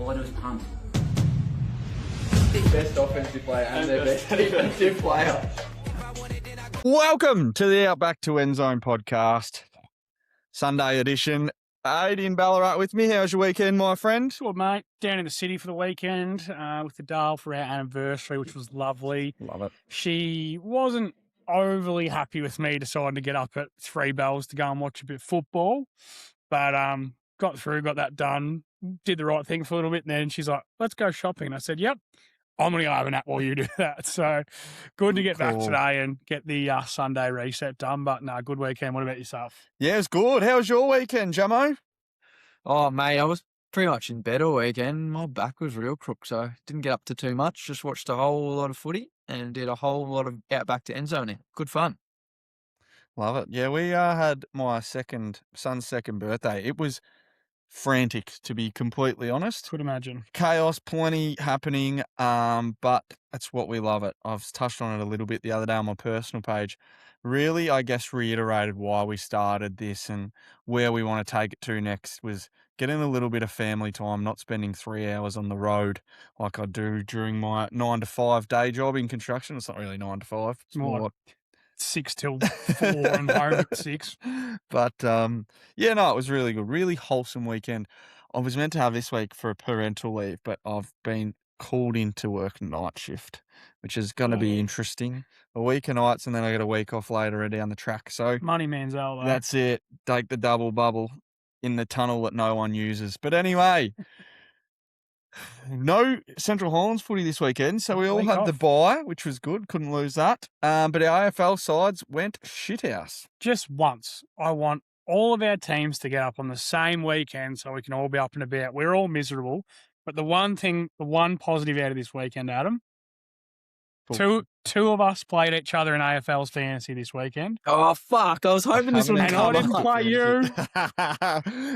All I do is punt. Best offensive player and their best defensive player. Welcome to the Outback to Endzone podcast, Sunday edition. Aid in Ballarat with me. How's your weekend, my friend? Well, mate, down in the city for the weekend with the Dale for our anniversary, which was lovely. Love it. She wasn't overly happy with me deciding to get up at 3 bells to go and watch a bit of football, but got through, got that done, did the right thing for a little bit, and then she's like, let's go shopping. And I said, yep, I'm going to go have a nap while you do that. So good to get back today and get the Sunday reset done, but no, good weekend. What about yourself? Yeah, it's good. How was your weekend, Jamo? Oh, mate, I was pretty much in bed all weekend. My back was real crook, so didn't get up to too much. Just watched a whole lot of footy and did a whole lot of Outback to Endzone. Good fun. Love it. Yeah, we had my son's second birthday. It was frantic, to be completely honest. Could imagine. Chaos, plenty happening, but that's what we love it. I've touched on it a little bit the other day on my personal page. Really, I guess, reiterated why we started this and where we want to take it to next was getting a little bit of family time, not spending 3 hours on the road like I do during my 9 to 5 day job in construction. It's not really 9 to 5. It's More more 6 till 4 and home at 6. But, yeah, no, it was really good. Really wholesome weekend. I was meant to have this week for a parental leave, but I've been called in to work night shift, which is going to be interesting. A week of nights, and then I get a week off later down the track. So Money Manziel, though. that's it. Take the double bubble in the tunnel that no one uses. But anyway, no Central Highlands footy this weekend, so we all Week had the off. bye, which was good. Couldn't lose that. But our AFL sides went shithouse. Just once. I want all of our teams to get up on the same weekend so we can all be up and about. We're all miserable. But the one positive out of this weekend, Adam, two of us played each other in AFL's fantasy this weekend. Oh, fuck. I was hoping this would haven't And I come didn't up. play you,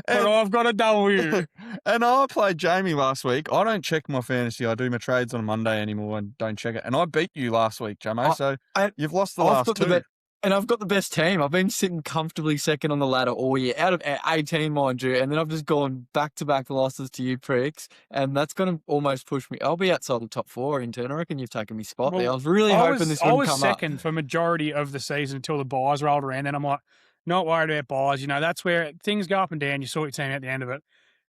but I've got a W. And I played Jamie last week. I don't check my fantasy. I do my trades on a Monday anymore and don't check it. And I beat you last week, Jamo. So you've lost the last two. And I've got the best team. I've been sitting comfortably second on the ladder all year, out of 18, mind you. And then I've just gone back-to-back losses to you pricks. And that's going to almost push me. I'll be outside the top 4, Intern. I reckon you've taken me spot there. I was really hoping this wouldn't come up. I was second for majority of the season until the buys rolled around. And I'm like, not worried about buys. You know, that's where things go up and down. You saw your team at the end of it.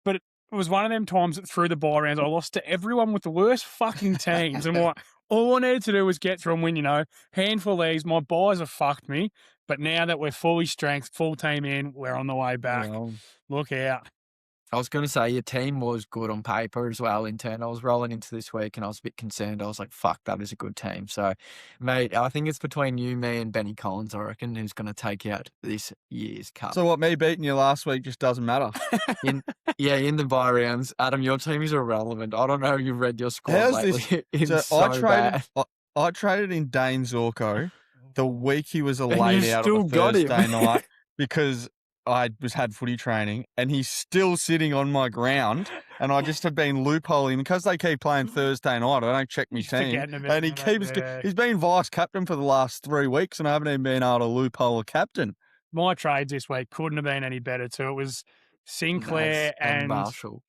But it was one of them times that through the buy rounds, I lost to everyone with the worst fucking teams. And I'm like, all I needed to do was get through and win, you know. Handful of these. My buys have fucked me. But now that we're fully strength, full team in, we're on the way back. Well, Look out. I was going to say your team was good on paper as well, Intern. I was rolling into this week and I was a bit concerned. I was like, fuck, that is a good team. So, mate, I think it's between you, me, and Benny Collins, I reckon, who's going to take out this year's cup. so what, me beating you last week just doesn't matter. in the bye rounds, Adam, your team is irrelevant. I don't know if you've read your squad How's lately. this? It's So so bad. I traded in Dane Zorko the week he was you laid out still on a got him. Thursday night because I had footy training and he's still sitting on my ground and I just have been loopholing because they keep playing Thursday night. I don't check my team. forgetting about And he that, keeps, yeah. he's been vice captain for the last 3 weeks and I haven't even been able to loophole a captain. My trades this week couldn't have been any better too. It was Sinclair Naz and Marshall.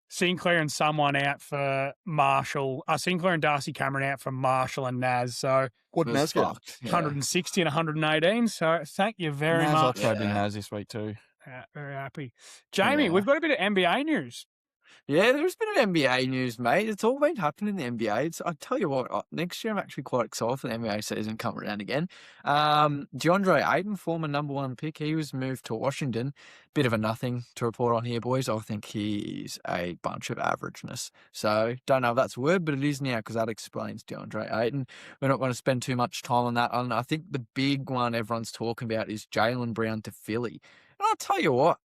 Sinclair and someone out for Marshall. Sinclair and Darcy Cameron out for Marshall and Naz. So What Was Naz get? fucked. Yeah. 160 and 118. So thank you very Naz, I much. traded in Yeah. Naz this week too. Very happy. Jamie, Yeah. we've got a bit of NBA news. Yeah, there's been an NBA news, mate. It's all been happening in the NBA. I tell you what, next year I'm actually quite excited for the NBA season coming around again. DeAndre Ayton, former number 1 pick, he was moved to Washington. Bit of a nothing to report on here, boys. I think he's a bunch of averageness. So don't know if that's a word, but it is now because that explains DeAndre Ayton. We're not going to spend too much time on that. And I think the big one everyone's talking about is Jaylen Brown to Philly. And I'll tell you what,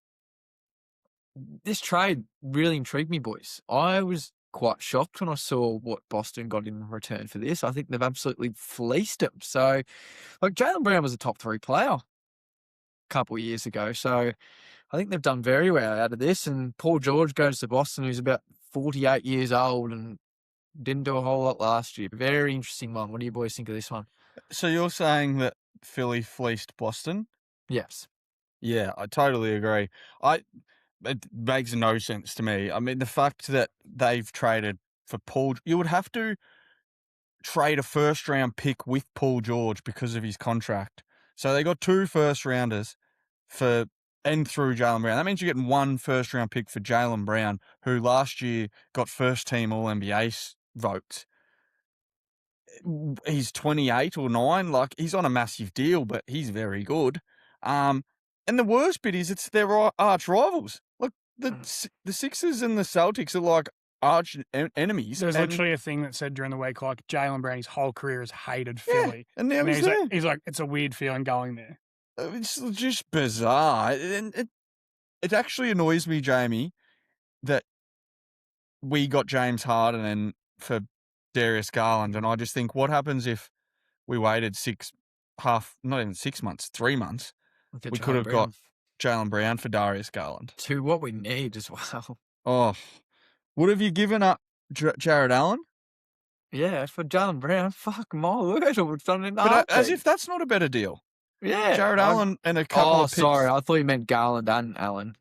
this trade really intrigued me, boys. I was quite shocked when I saw what Boston got in return for this. I think they've absolutely fleeced him. So, like, Jaylen Brown was a top 3 player a couple of years ago. So, I think they've done very well out of this. And Paul George goes to Boston, who's about 48 years old and didn't do a whole lot last year. Very interesting one. What do you boys think of this one? So you're saying that Philly fleeced Boston? Yes. Yeah, I totally agree. it makes no sense to me. I mean, the fact that they've traded for Paul, you would have to trade a first-round pick with Paul George because of his contract. So they got 2 first-rounders for and through Jaylen Brown. That means you're getting 1 first-round pick for Jaylen Brown, who last year got first-team All-NBA votes. He's 28 or 9. Like, he's on a massive deal, but he's very good. And the worst bit is it's their arch rivals. Look, the Sixers and the Celtics are like arch enemies. There's and, literally a thing that said during the week, like, Jaylen Brown, his whole career has hated yeah, Philly. and now And he's there. he's like, it's a weird feeling going there. It's just bizarre. And it actually annoys me, Jamie, that we got James Harden and for Darius Garland. And I just think, what happens if we waited not even 6 months, 3 months? We could have got Jaylen Brown for Darius Garland. To what we need as well. Oh, would have you given up Jared Allen? Yeah, for Jaylen Brown. Fuck my word, I would have done it in a But as heartbeat. if that's not a better deal. Yeah. Jared Allen and a couple of picks. Sorry, I thought you meant Garland and Allen.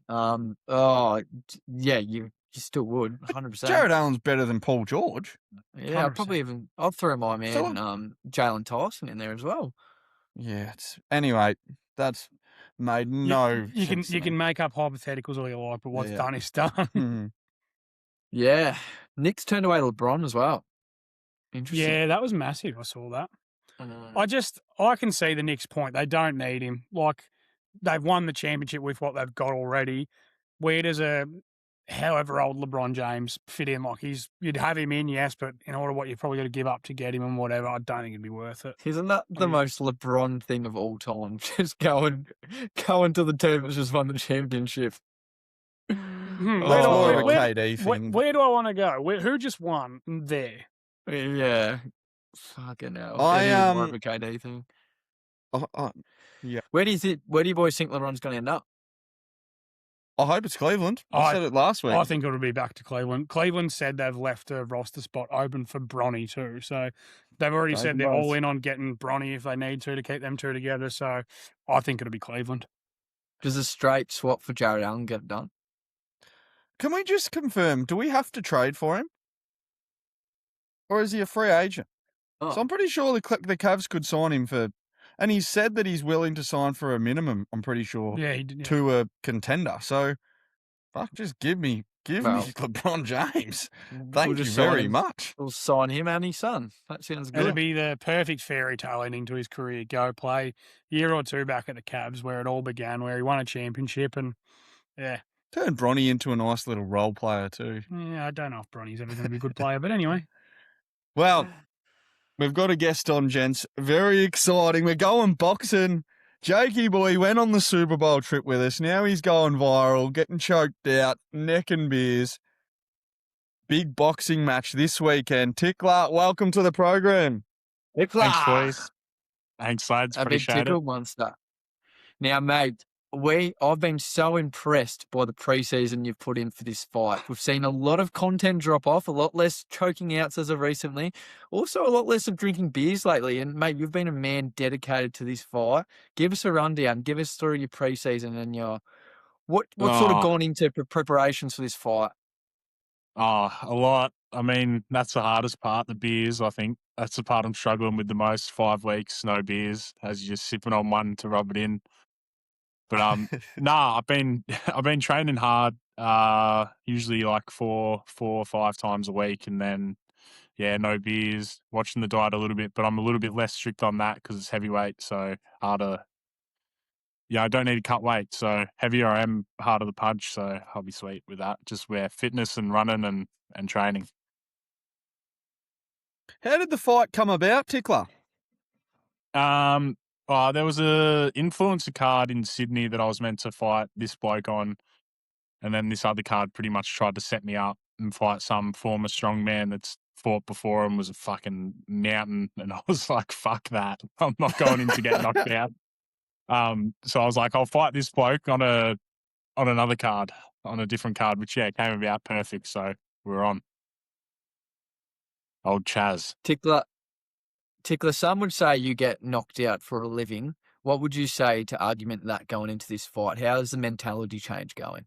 Yeah, you still would, 100%. Jared Allen's better than Paul George. Yeah, 100%. I'll throw my man, So- Jalen Tyson in there as well. Yeah. Anyway, that's made no You sense to can me. make up hypotheticals all you like, but what's Yeah. done is done. Mhm. Yeah. Knicks turned away LeBron as well. Interesting. Yeah, that was massive. I saw that. Mm. I can see the Knicks' point. They don't need him. Like, they've won the championship with what they've got already. Where does a however old LeBron James fit in? Like, you'd have him in, yes, but in order what you've probably got to give up to get him and whatever, I don't think it'd be worth it. Isn't that the most LeBron thing of all time? Just going to the team that's just won the championship. That's more of a KD thing. Where do I want to go? Who just won there? Yeah. Fucking hell. I, It is more of a KD thing. Yeah. Where do you boys think LeBron's going to end up? I hope it's Cleveland. I said it last week. I think it'll be back to Cleveland. Cleveland said they've left a roster spot open for Bronny too. So they've already said they're all in on getting Bronny if they need to keep them two together. So I think it'll be Cleveland. Does a straight swap for Jared Allen get it done? Can we just confirm, do we have to trade for him? Or is he a free agent? Oh. So I'm pretty sure the Cavs could sign him for... And he said that he's willing to sign for a minimum, I'm pretty sure, Yeah, he did. Yeah. to a contender. So, fuck, just give me LeBron James. Thank you very much. We'll sign him and his son. That sounds good. It'll be the perfect fairy tale ending to his career. Go play a year or two back at the Cavs where it all began, where he won a championship and, yeah. Turned Bronny into a nice little role player too. Yeah, I don't know if Bronny's ever going to be a good player, but anyway. Well, we've got a guest on, gents. Very exciting. We're going boxing. Jakey boy went on the Super Bowl trip with us. Now he's going viral, getting choked out, necking beers. Big boxing match this weekend. Tickler, welcome to the program. Tickler. Thanks, boys. Thanks, lads. A big Appreciate it. tickle monster. Now, mate, I've been so impressed by the preseason you've put in for this fight. We've seen a lot of content drop off, a lot less choking outs as of recently, also a lot less of drinking beers lately. And, mate, you've been a man dedicated to this fight. Give us a rundown. Give us through your preseason and what's sort of gone into preparations for this fight. Oh, a lot. I mean, that's the hardest part, the beers, I think. That's the part I'm struggling with the most. 5 weeks, no beers, as you're just sipping on one to rub it in. But I've been training hard, usually like 4 or 5 times a week, and then no beers, watching the diet a little bit, but I'm a little bit less strict on that because it's heavyweight, so harder. I don't need to cut weight, so heavier I am, harder the punch, so I'll be sweet with that. Just fitness and running and training. How did the fight come about, Tickler? There was a influencer card in Sydney that I was meant to fight this bloke on, and then this other card pretty much tried to set me up and fight some former strongman that's fought before and was a fucking mountain, and I was like, fuck that. I'm not going in to get knocked out. So I was like, I'll fight this bloke on another card, on a different card, which came about perfect, so we're on. Old Chaz. Tickler, some would say you get knocked out for a living. What would you say to argument that going into this fight? How is the mentality change going?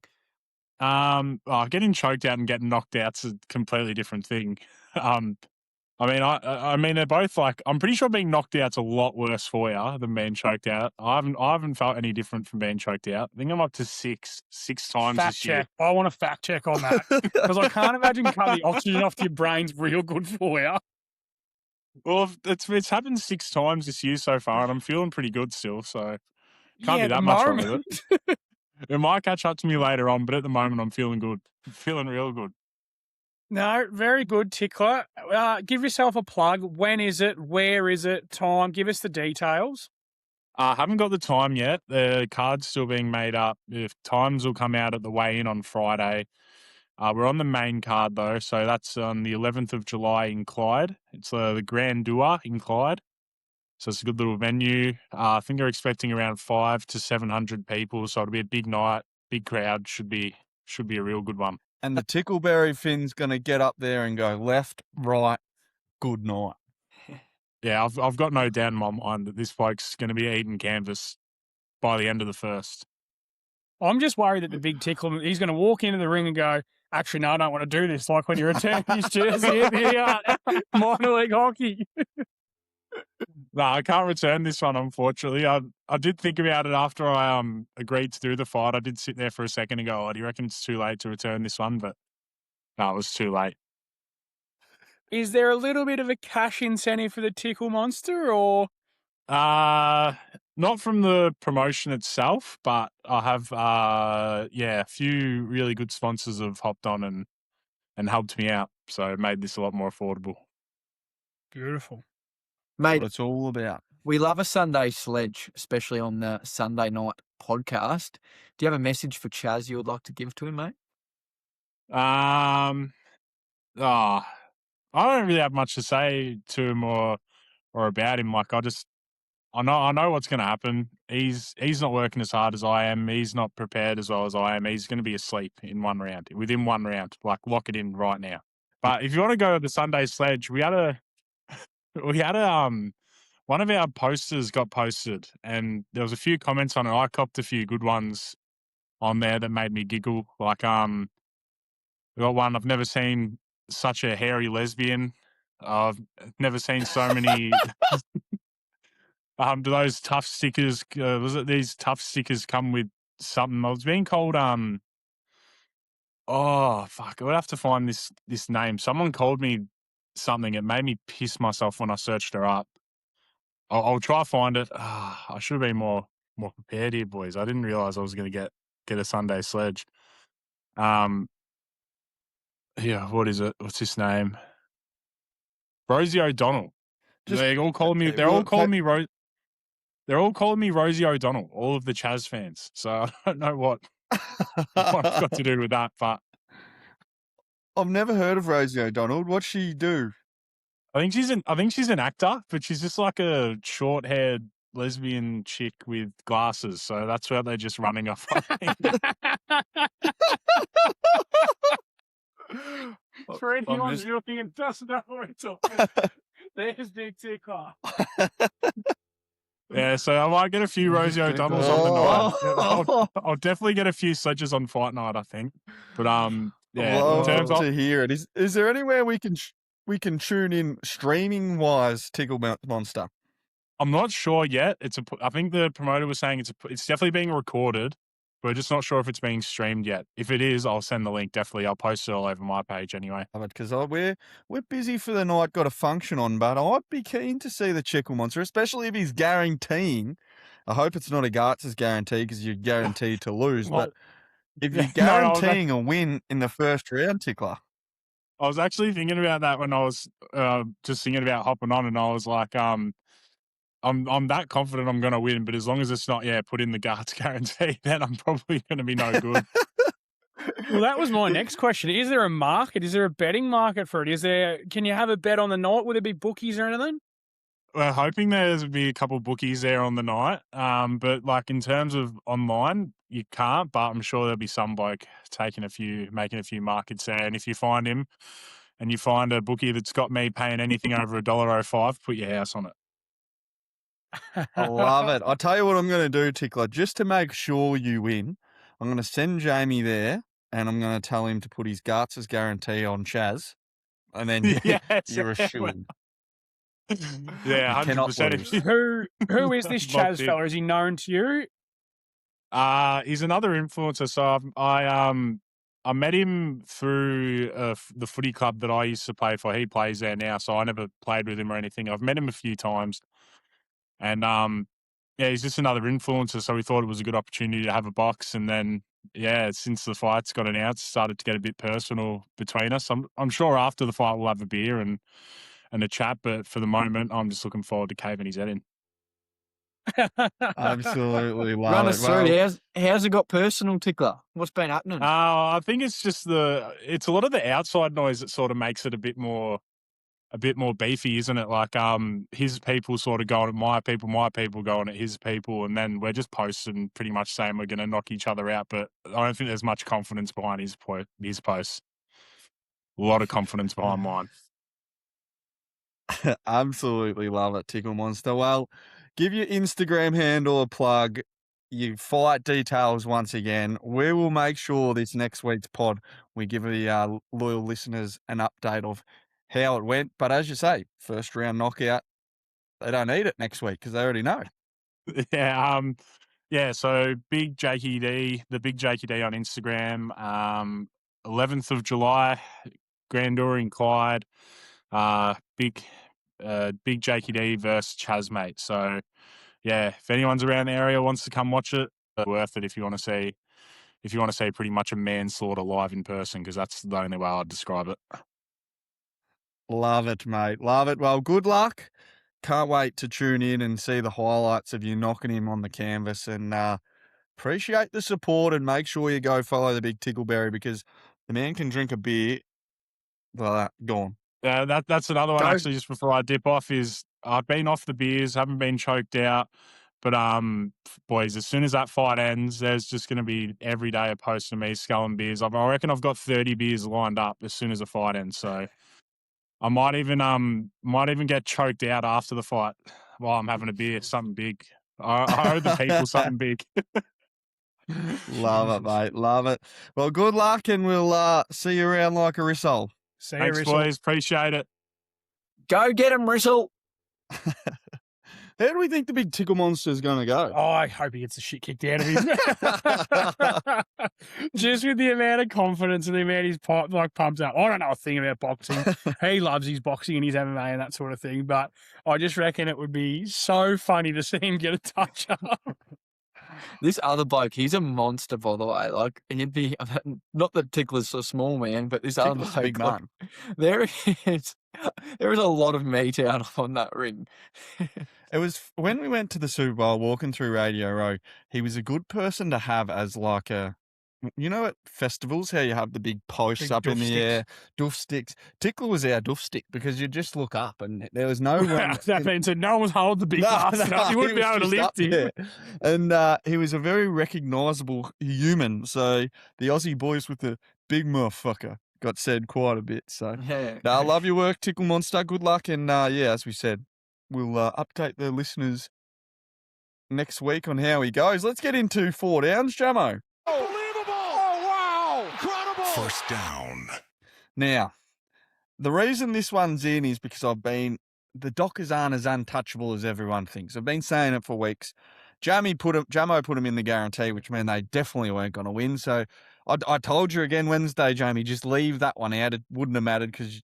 Getting choked out and getting knocked out's a completely different thing. I mean, they're both like. I'm pretty sure being knocked out's a lot worse for you than being choked out. I haven't felt any different from being choked out. I think I'm up to six times Fact this year. check. I want a fact check on that because I can't imagine cutting the oxygen off your brain's real good for you. Well, it's happened 6 times this year so far, and I'm feeling pretty good still. So can't Yeah, be that much wrong with it. It might catch up to me later on, but at the moment I'm feeling good. Feeling real good. No, very good, Tickler. Give yourself a plug. When is it? Where is it? Time? Give us the details. I haven't got the time yet. The card's still being made up. If times will come out at the weigh-in on Friday. We're on the main card though, so that's on the 11th of July in Clyde. It's the Grand Dua in Clyde. So it's a good little venue. I think they're expecting around 500 to 700 people, so it'll be a big night, big crowd. Should be a real good one. And the Tickleberry Finn's going to get up there and go left, right, good night. Yeah, I've got no doubt in my mind that this bloke's going to be eating canvas by the end of the first. I'm just worried that the big Tickler, he's going to walk into the ring and go, actually, no, I don't want to do this. Like when you return his jersey at the minor league hockey. No, I can't return this one, unfortunately. I did think about it after I agreed to do the fight. I did sit there for a second and go, do you reckon it's too late to return this one? But no, it was too late. Is there a little bit of a cash incentive for the Tickle Monster or? Not from the promotion itself, but I have, a few really good sponsors have hopped on and helped me out. So it made this a lot more affordable. Beautiful. Mate, What it's all about. we love a Sunday sledge, especially on the Sunday night podcast. Do you have a message for Chaz you would like to give to him, mate? I don't really have much to say to him or about him. Like I know what's going to happen. He's not working as hard as I am. He's not prepared as well as I am. He's going to be asleep within 1 round. Like lock it in right now. But if you want to go to the Sunday sledge, we had a one of our posters got posted and there was a few comments on it. I copped a few good ones on there that made me giggle. Like we got one, I've never seen such a hairy lesbian. I've never seen so many. Do those tough stickers? Was it these tough stickers come with something? I was being called. Oh fuck! I would have to find this name. Someone called me something. It made me piss myself when I searched her up. I'll try to find it. I should have been more prepared here, boys. I didn't realize I was going to get a Sunday sledge. Yeah, what is it? What's his name? Rosie O'Donnell. They're all calling me. They're all calling me Rosie O'Donnell. All of the Chaz fans. So I don't know what I've got to do with that, but I've never heard of Rosie O'Donnell. What's she do? I think she's an actor, but she's just like a short-haired lesbian chick with glasses. So that's where they're just running off. For anyone looking and doesn't know what we're talking, there's Big Tickler. Yeah, so I might get a few Rosie O'Donnells on the night. I'll definitely get a few sledges on fight night, I think. But yeah, Love in terms of to hear it. Is there anywhere we can tune in streaming wise? Tickle Monster. I'm not sure yet. I think the promoter was saying it's definitely being recorded. We're just not sure if it's being streamed yet. If it is, I'll send the link. Definitely, I'll post it all over my page anyway. Because we're busy for the night, got a function on, but I'd be keen to see the Tickle Monster, especially if he's guaranteeing. I hope it's not a Garts' guarantee because you're guaranteed to lose. Well, but if you're guaranteeing a win in the first round, Tickler. I was actually thinking about that when I was just thinking about hopping on, and I was like, I'm that confident I'm going to win, but as long as it's not, put in the Garts guarantee, then I'm probably going to be no good. Well, that was my next question. Is there a market? Is there a betting market for it? Can you have a bet on the night? Will there be bookies or anything? We're hoping there's be a couple bookies there on the night. But like in terms of online, you can't, but I'm sure there'll be some bloke making a few markets there. And if you find him and you find a bookie that's got me paying anything over $1.05, put your house on it. I love it. I'll tell you what I'm going to do, Tickler, just to make sure you win. I'm going to send Jamie there and I'm going to tell him to put his Garts guarantee on Chaz, and then you're a shoo-in. Yeah, You cannot 100%. lose. Who is this Locked Chaz in. fella? Is he known to you? He's another influencer. So I met him through the footy club that I used to play for. He plays there now, so I never played with him or anything. I've met him a few times, and yeah, he's just another influencer. So we thought it was a good opportunity to have a box, and then yeah, since the fights got announced, it started to get a bit personal between us. I'm sure after the fight we'll have a beer and a chat, but for the moment, I'm just looking forward to caving his head in. Absolutely love Run it. us through. Well, How's it got personal, Tickler? What's been happening? I think it's just it's a lot of the outside noise that sort of makes it a bit more beefy, isn't it? Like his people sort of going at my people going at his people, and then we're just posting pretty much saying we're going to knock each other out. But I don't think there's much confidence behind his posts. A lot of confidence behind mine. absolutely love it, Tickle Monster. Well, give your Instagram handle a plug, your fight details once again. We will make sure this next week's pod we give the loyal listeners an update of how it went. But as you say, first round knockout, they don't need it next week because they already know. Yeah. Yeah. So Big Jakey D, the Big Jakey D on Instagram. 11th of July, Grandeur in Clyde. Big Jakey D versus Chaz, mate. So yeah, if anyone's around the area wants to come watch it, worth it if you want to see pretty much a manslaughter live in person, because that's the only way I'd describe it. Love it, mate. Love it. Well, good luck. Can't wait to tune in and see the highlights of you knocking him on the canvas, and appreciate the support, and make sure you go follow the Big Tickleberry because the man can drink a beer. Well, gone. That's another one, Go. actually, just before I dip off, is I've been off the beers, haven't been choked out. But, boys, as soon as that fight ends, there's just going to be every day a post of me sculling beers. I reckon I've got 30 beers lined up as soon as the fight ends. So I might even get choked out after the fight while I'm having a beer, something big. I owe the people something big. Love it, mate. Love it. Well, good luck, and we'll see you around like a wristle. See you, Thanks, Wristle. boys. Appreciate it. Go get him, Wristle. How do we think the Big Tickle Monster is going to go? Oh, I hope he gets the shit kicked out of him. Just with the amount of confidence and the amount he's pumps up. I don't know a thing about boxing. He loves his boxing and his MMA and that sort of thing. But I just reckon it would be so funny to see him get a touch up. This other bloke, he's a monster, by the way. Like, he'd be not that Tickler's so small, man, but this other Tickle's a bloke, big man. there is a lot of meat out on that ring. It was when we went to the Super Bowl, walking through Radio Row, he was a good person to have as like at festivals, how you have the big posts Big up in doof the sticks. air, doof sticks. Tickler was our doof stick because you just look up and there was no one. That means that no one's holding the big bastard up. You wouldn't be he was able to just lift up him. there. And he was a very recognisable human. So the Aussie boys with the big motherfucker got said quite a bit. So Yeah. I love your work, Tickle Monster. Good luck. And yeah, as we said, we'll update the listeners next week on how he goes. Let's get into 4 downs, Jamo. Unbelievable! Oh, wow! Incredible! First down. Now, the reason this one's in is because the Dockers aren't as untouchable as everyone thinks. I've been saying it for weeks. Jamo put him in the guarantee, which meant they definitely weren't going to win. So I told you again Wednesday, Jamie, just leave that one out. It wouldn't have mattered because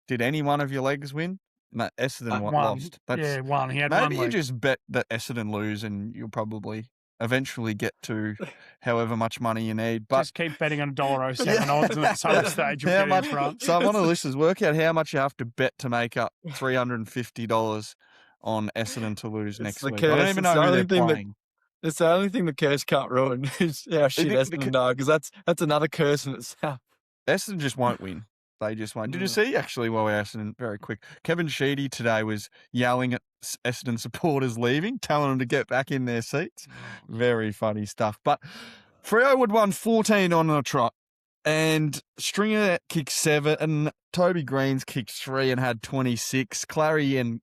did any one of your legs win? No, Essendon One. lost. Yeah, one. He had one Maybe you leg. just bet that Essendon lose and you'll probably eventually get to however much money you need. But Just keep betting on $1.07 odds, and at some stage you'll How get much- in front. so I want to listeners work out how much you have to bet to make up $350 on Essendon to lose It's next the week. I don't curse. even It's know the who only they're thing that- playing. It's the only thing the curse can't ruin is how shit the Essendon are, because that's another curse in itself. Essendon just won't win. They just won't. Did you Mm. see, actually, while we're Essendon, very quick, Kevin Sheedy today was yelling at Essendon supporters leaving, telling them to get back in their seats. Very funny stuff. But Freo would won 14 on a trot, and Stringer kicked 7, and Toby Greens kicked 3 and had 26. Clary and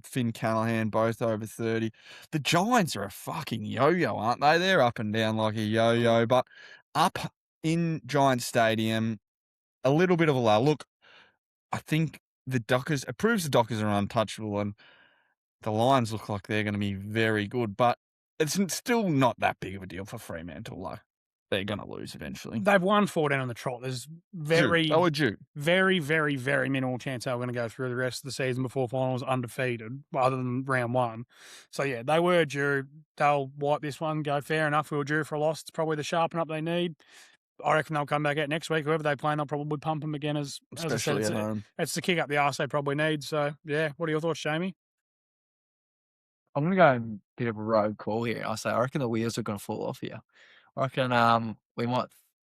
Finn Callahan both over 30. The Giants are a fucking yo-yo, aren't they? They're up and down like a yo-yo, but up in Giant Stadium, a little bit of a lull. Look, I think it proves the Dockers are untouchable, and the Lions look like they're going to be very good, but it's still not that big of a deal for Fremantle. Like, they're going to lose eventually. They've won 14 on the trot. There's very, due. very, very, very minimal chance they were going to go through the rest of the season before finals undefeated, other than round one. So, yeah, they were due. They'll wipe this one, go fair enough. We were due for a loss. It's probably the sharpen up they need. I reckon they'll come back out next week. Whoever they play, they'll probably pump them again. Especially as I said, at home. it's the kick up the arse they probably need. So, yeah, what are your thoughts, Jamie? I'm going to go a bit of a rogue call here. I reckon the wheels are going to fall off here. I reckon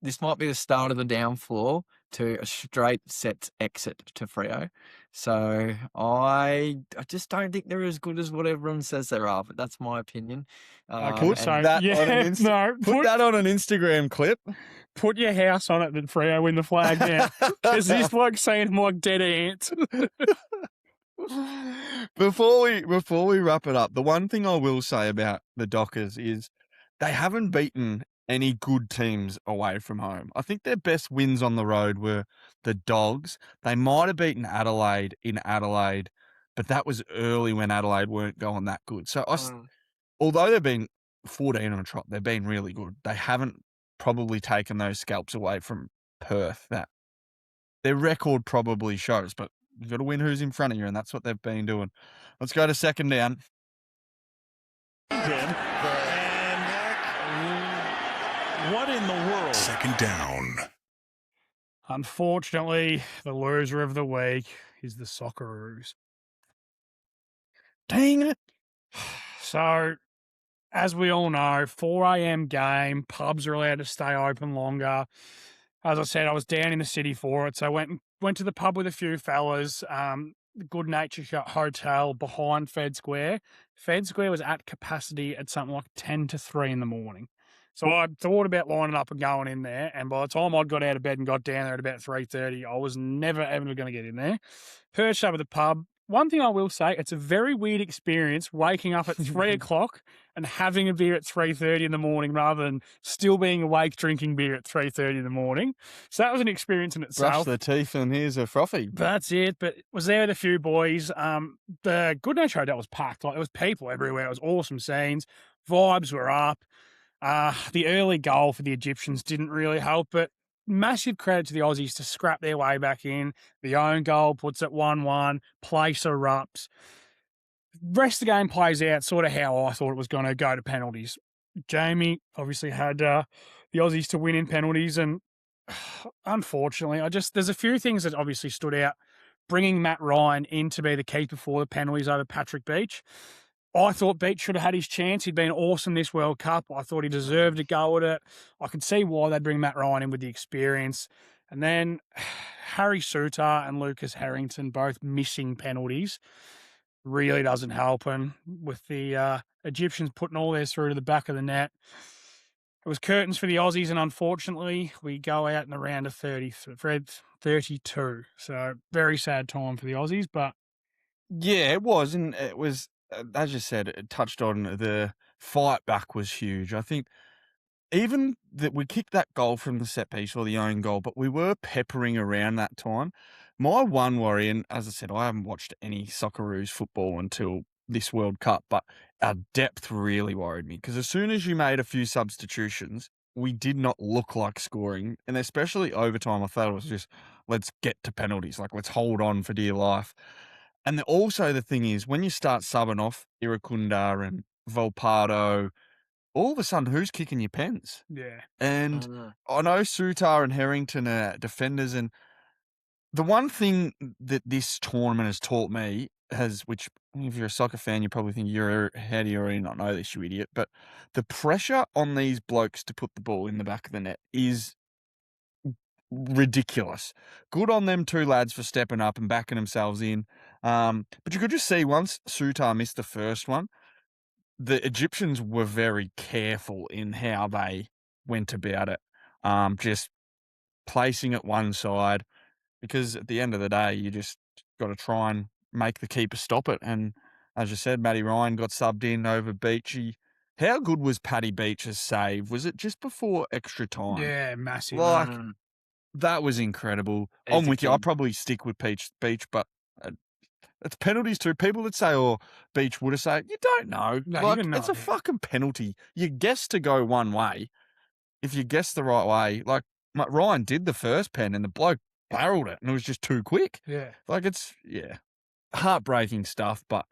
this might be the start of the downfall to a straight set exit to Freo. So I just don't think they're as good as what everyone says they are, but that's my opinion. Put that on an Instagram clip. Put your house on it that Freo win the flag now. Because this bloke's saying them like dead ants. Before we wrap it up, the one thing I will say about the Dockers is they haven't beaten any good teams away from home. I think their best wins on the road were the Dogs. They might have beaten Adelaide in Adelaide, but that was early when Adelaide weren't going that good. So although they've been 14 on a trot, they've been really good. They haven't probably taken those scalps away from Perth that their record probably shows, but you've got to win who's in front of you, and that's what they've been doing. Let's go to second down. What in the world? Second down. Unfortunately, the loser of the week is the Socceroos. Dang it. So, as we all know, 4 a.m. game, pubs are allowed to stay open longer. As I said, I was down in the city for it, so I went to the pub with a few fellas. The Good Nature Hotel behind Fed Square. Fed Square was at capacity at something like 10 to 3 in the morning. So I thought about lining up and going in there, and by the time I got out of bed and got down there at about 3:30, I was never ever going to get in there. Perched up at the pub. One thing I will say, it's a very weird experience waking up at 3 o'clock and having a beer at 3:30 in the morning rather than still being awake drinking beer at 3:30 in the morning. So that was an experience in itself. Brush the teeth and here's a frothy. That's it. But was there with a few boys. The Good Nature Hotel was packed. Like, there was people everywhere. It was awesome scenes. Vibes were up. The early goal for the Egyptians didn't really help, but massive credit to the Aussies to scrap their way back in. The own goal puts it 1-1. Place erupts. Rest of the game plays out sort of how I thought it was going to go to penalties. Jamie obviously had the Aussies to win in penalties, and unfortunately, there's a few things that obviously stood out. Bringing Matt Ryan in to be the keeper for the penalties over Patrick Beach. I thought Beach should have had his chance. He'd been awesome this World Cup. I thought he deserved to go at it. I could see why they'd bring Matt Ryan in with the experience. And then Harry Sutar and Lucas Harrington both missing penalties really doesn't help. And with the Egyptians putting all theirs through to the back of the net, it was curtains for the Aussies, and unfortunately, we go out in the round of 32. So very sad time for the Aussies, but... Yeah, it was, and it was... As you said, it touched on the fight back was huge. I think even that we kicked that goal from the set piece or the own goal, but we were peppering around that time. My one worry, and as I said, I haven't watched any Socceroos football until this World Cup, but our depth really worried me because as soon as you made a few substitutions, we did not look like scoring, and especially overtime, I thought it was just, let's get to penalties, like let's hold on for dear life. And also the thing is, when you start subbing off Irukunda and Volpardo, all of a sudden, who's kicking your pens? Yeah. And I know Sutar and Harrington are defenders, and the one thing that this tournament has taught me which if you're a soccer fan, you probably think, how do you already not know this, you idiot? But the pressure on these blokes to put the ball in the back of the net is ridiculous. Good on them two lads for stepping up and backing themselves in. But you could just see once Sutar missed the first one, the Egyptians were very careful in how they went about it. Just placing it one side, because at the end of the day, you just got to try and make the keeper stop it. And as you said, Matty Ryan got subbed in over Beachy. How good was Paddy Beach's save? Was it just before extra time? Yeah, massive. Like, that was incredible. He's I'm the with you. I'll king. probably stick with Beach, but it's penalties too. People that say, "Oh, Beach would have said," you don't know. No, you Like, don't know, it's a yeah. fucking penalty. You guess to go one way. If you guess the right way, like Ryan did the first pen and the bloke barreled it and it was just too quick. Yeah. Like, it's, heartbreaking stuff. But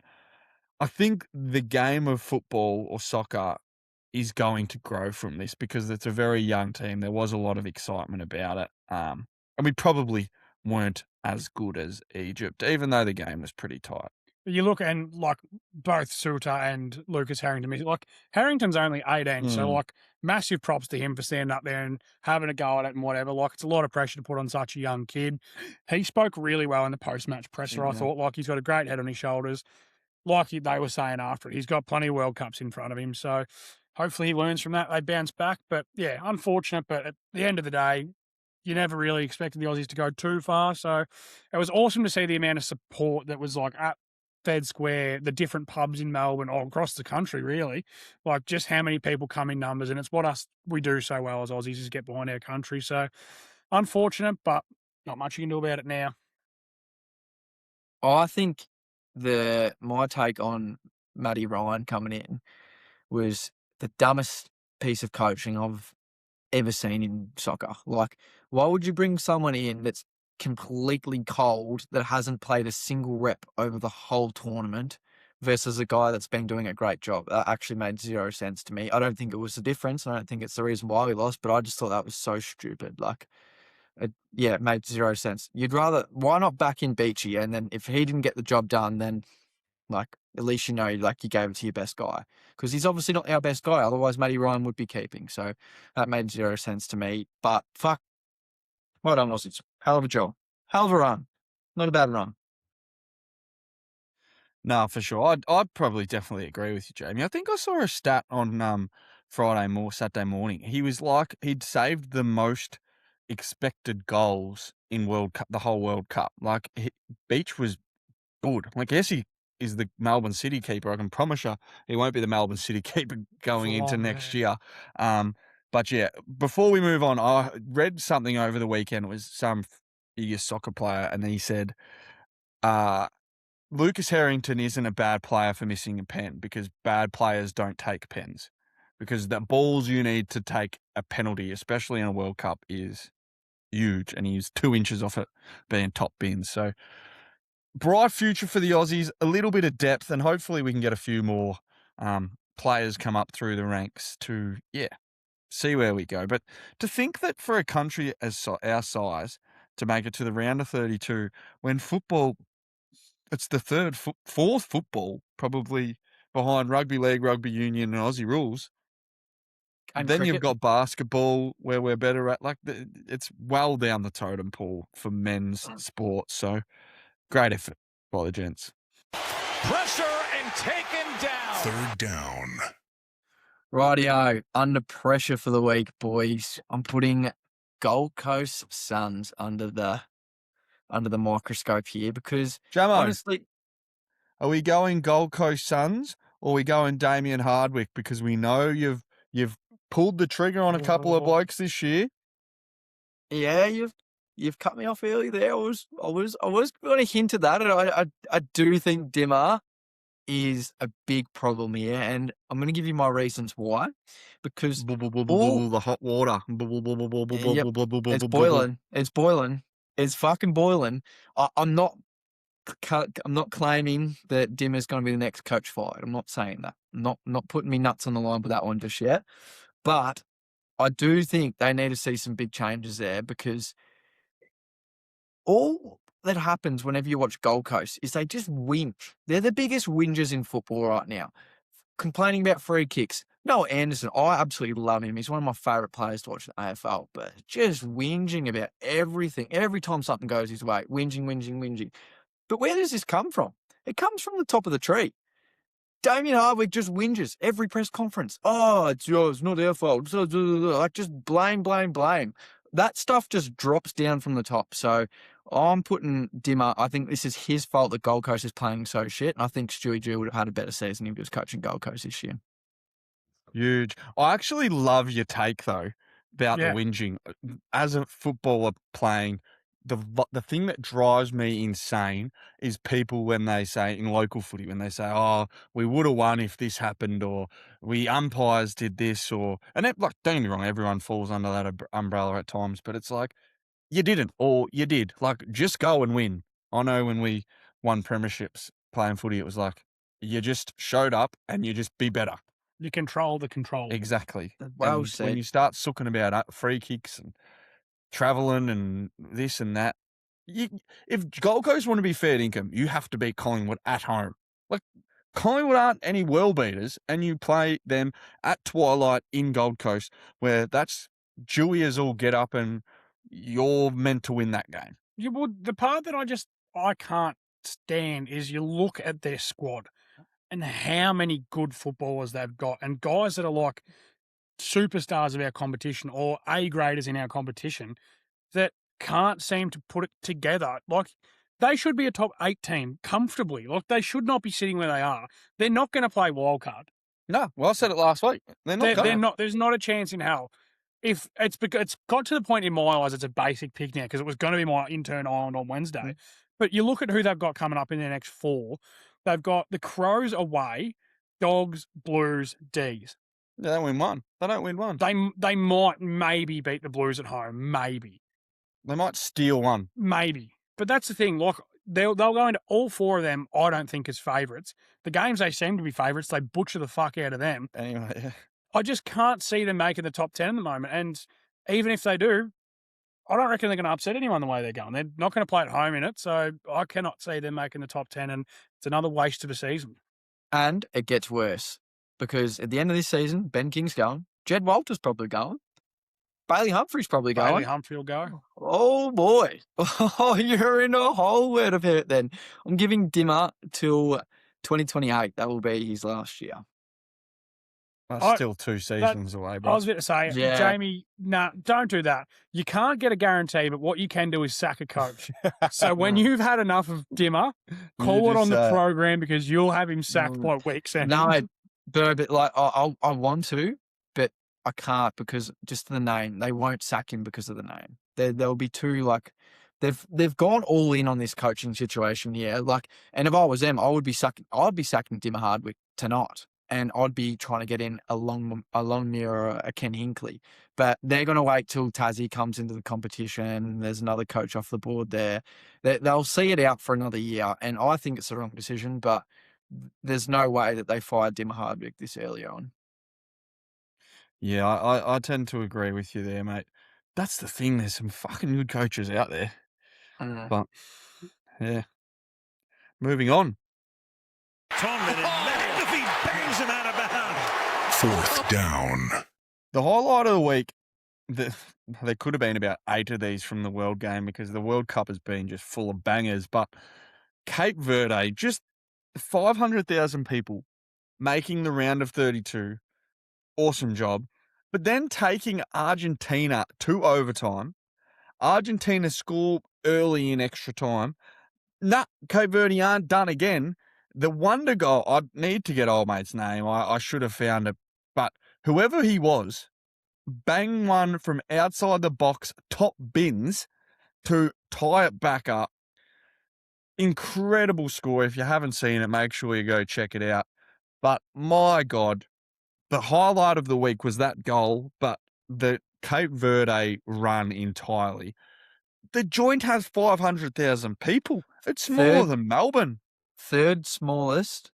I think the game of football or soccer is going to grow from this because it's a very young team. There was a lot of excitement about it. And we probably weren't as good as Egypt, even though the game was pretty tight. You look and like both Suter and Lucas Harrington, like Harrington's only 18, so like massive props to him for standing up there and having a go at it and whatever. Like it's a lot of pressure to put on such a young kid. He spoke really well in the post-match presser. I thought like he's got a great head on his shoulders. Like they were saying after it, he's got plenty of World Cups in front of him. So hopefully he learns from that. They bounce back, but yeah, unfortunate. But at the end of the day, you never really expected the Aussies to go too far. So it was awesome to see the amount of support that was like at Fed Square, the different pubs in Melbourne, or across the country, really. Like just how many people come in numbers, and it's what we do so well as Aussies is get behind our country. So unfortunate, but not much you can do about it now. I think my take on Matty Ryan coming in was the dumbest piece of coaching I've ever seen in soccer. Like, why would you bring someone in that's completely cold, that hasn't played a single rep over the whole tournament, versus a guy that's been doing a great job? That actually made zero sense to me. I don't think it was the difference. I don't think it's the reason why we lost, but I just thought that was so stupid. Like, it made zero sense. Why not back in Beachy? And then if he didn't get the job done, then like at least you gave it to your best guy, because he's obviously not our best guy. Otherwise, Matty Ryan would be keeping. So that made zero sense to me. But fuck, well done, Aussies. Hell of a job. Hell of a run. Not a bad run. No, for sure. I'd probably definitely agree with you, Jamie. I think I saw a stat on Saturday morning. He was like he'd saved the most expected goals in World Cup, the whole World Cup. Like Beach was good. Like, yes, he is the Melbourne City keeper. I can promise you he won't be the Melbourne City keeper going into next year. But yeah, before we move on, I read something over the weekend. It was some biggest soccer player, and he said, Lucas Harrington isn't a bad player for missing a pen because bad players don't take pens. Because the balls you need to take a penalty, especially in a World Cup, is huge. And he's 2 inches off it being top bins. So bright future for the Aussies, a little bit of depth, and hopefully we can get a few more players come up through the ranks to, see where we go. But to think that for a country as our size to make it to the round of 32, when football, it's the fourth football, probably behind rugby league, rugby union, and Aussie rules. And then you've got basketball, where we're better at. Like, it's well down the totem pole for men's sports. So great effort by the gents. Pressure and taken down. Third down. Rightio, under pressure for the week, boys. I'm putting Gold Coast Suns under the microscope here because Jamo, honestly, are we going Gold Coast Suns or are we going Damien Hardwick? Because we know you've pulled the trigger on a couple of blokes this year. Yeah, you've cut me off early there. I was going to hint at that, and I do think Dimmer is a big problem here, and I'm going to give you my reasons why. Because the hot water. It's boiling. It's boiling. It's fucking boiling. I'm not claiming that Dimmer's going to be the next coach fired. I'm not saying that. I'm not putting me nuts on the line with that one just yet. But I do think they need to see some big changes there, because all that happens whenever you watch Gold Coast is they just whinge. They're the biggest whingers in football right now. Complaining about free kicks. Noah Anderson, I absolutely love him. He's one of my favourite players to watch in the AFL, but just whinging about everything. Every time something goes his way, whinging. But where does this come from? It comes from the top of the tree. Damien Hardwick just whinges every press conference. Oh, it's yours, not our fault. Like, just blame. That stuff just drops down from the top. So I'm putting Dimmer. I think this is his fault that Gold Coast is playing so shit. And I think Stewie G would have had a better season if he was coaching Gold Coast this year. Huge. I actually love your take though about the Yeah. whinging. As a footballer playing, the thing that drives me insane is people when they say in local footy when they say, "Oh, we would have won if this happened," or "We umpires did this," and it, like, don't get me wrong, everyone falls under that umbrella at times, but it's like you didn't or you did. Like, just go and win. I know when we won premierships playing footy, it was like you just showed up and you just be better. You control the control. Exactly. Well And said. when you start sooking about free kicks and travelling and this and that, if Gold Coast want to be fair income, you have to beat Collingwood at home. Like, Collingwood aren't any world beaters, and you play them at twilight in Gold Coast, where that's Dewey as all get up, and you're meant to win that game. You would. The part that I can't stand is you look at their squad and how many good footballers they've got, and guys that are like superstars of our competition or A graders in our competition that can't seem to put it together. Like, they should be a top 8 team comfortably. Like, they should not be sitting where they are. They're not going to play wildcard. No, well, I said it last week. They're not. They're not. There's not a chance in hell. If it's got to the point in my eyes, it's a basic pick now because it was going to be my intern island on Wednesday. But you look at who they've got coming up in their next 4. They've got the Crows away, Dogs, Blues, D's. They don't win one. They don't win one. They might maybe beat the Blues at home, maybe. They might steal one. Maybe. But that's the thing. Like, they'll go into all 4 of them, I don't think, as favourites. The games they seem to be favourites, they butcher the fuck out of them. Anyway, yeah. I just can't see them making the top 10 at the moment. And even if they do, I don't reckon they're going to upset anyone the way they're going. They're not going to play at home in it. So I cannot see them making the top 10. And it's another waste of a season. And it gets worse because at the end of this season, Ben King's going. Jed Walter's probably going. Bailey Humphrey's probably going. Bailey Humphrey will go. Oh, boy. Oh, you're in a whole world of hurt then. I'm giving Dimmer till 2028. That will be his last year. That's still 2 seasons away, bro. I was about to say, Yeah. Jamie, nah, don't do that. You can't get a guarantee, but what you can do is sack a coach. So when you've had enough of Dimmer, call it on the program because you'll have him sacked by week's end. No, but like I want to, but I can't because just the name. They won't sack him because of the name. They'll be too like they've gone all in on this coaching situation. Yeah, like, and if I was them, I'd be sacking Dimmer Hardwick tonight. And I'd be trying to get in along near a Ken Hinkley. But they're going to wait till Tassie comes into the competition. There's another coach off the board there. They'll see it out for another year. And I think it's the wrong decision, but there's no way that they fired Dimmer Hardwick this early on. Yeah, I tend to agree with you there, mate. That's the thing. There's some fucking good coaches out there. But, yeah. Moving on. Tongman and McAfee bangs him out of bounds. 4th down. The highlight of the week, there could have been about 8 of these from the World Game because the World Cup has been just full of bangers. But Cape Verde, just 500,000 people making the round of 32. Awesome job. But then taking Argentina to overtime. Argentina score early in extra time. Cape Verde aren't done again. The wonder goal, I need to get old mate's name. I should have found it. But whoever he was, bang one from outside the box, top bins to tie it back up. Incredible score. If you haven't seen it, make sure you go check it out. But my God, the highlight of the week was that goal, but the Cape Verde run entirely. The joint has 500,000 people. It's smaller than Melbourne. Third smallest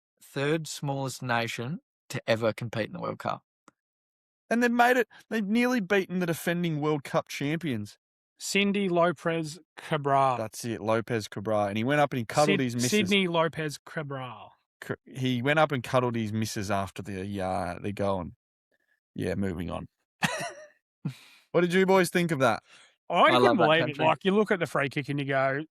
nation to ever compete in the World Cup. And they've nearly beaten the defending World Cup champions. Cindy Lopez Cabral. That's it, Lopez Cabral. And he went up and he cuddled his missus. Sydney Lopez Cabral. He went up and cuddled his missus after the goal. And yeah, moving on. What did you boys think of that? I couldn't love that believe it. country. Like, you look at the free kick and you go,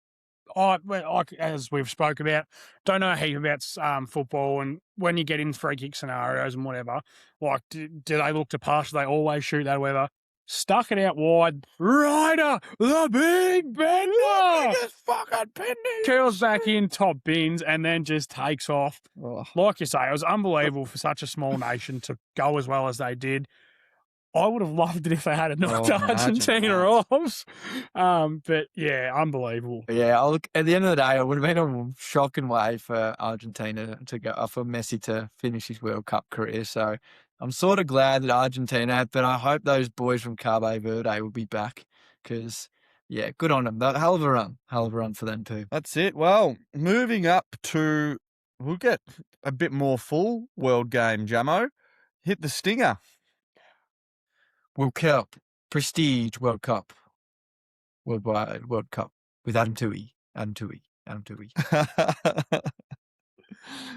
as we've spoke about, don't know a heap about football, and when you get in free kick scenarios and whatever, like, do they look to pass? Do they always shoot that, or whatever? stuck it out wide. Ryder, the big bender, fucking pending. curls back in, top bins, and then just takes off. Oh, Like you say, it was unbelievable for such a small nation to go as well as they did. I would have loved it if they had knocked imagine Argentina that. off. But yeah, unbelievable. Yeah, look, at the end of the day, it would have been a shocking way for Argentina to go, for Messi to finish his World Cup career. So I'm sort of glad that Argentina, but I hope those boys from Cabo Verde will be back because, yeah, good on them. Hell of a run for them too. That's it. Well, moving up to, we'll get a bit more full world game, Jamo. Hit the stinger. World Cup, Prestige World Cup, Worldwide World Cup with Adam Toohey.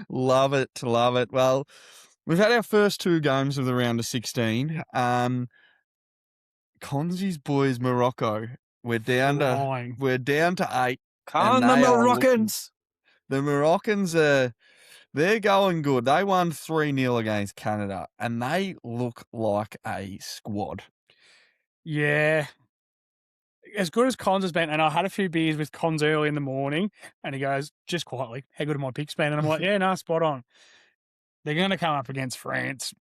Love it. Well, we've had our first 2 games of the round of 16. Konzi's boys, Morocco. We're down Flying. to 8. Come And the they are Moroccans. The Moroccans they're going good. They won 3-0 against Canada, and they look like a squad. Yeah. As good as Cons has been, and I had a few beers with Cons early in the morning, and he goes, just quietly, how good are my picks been? And I'm like, yeah, no, spot on. They're going to come up against France.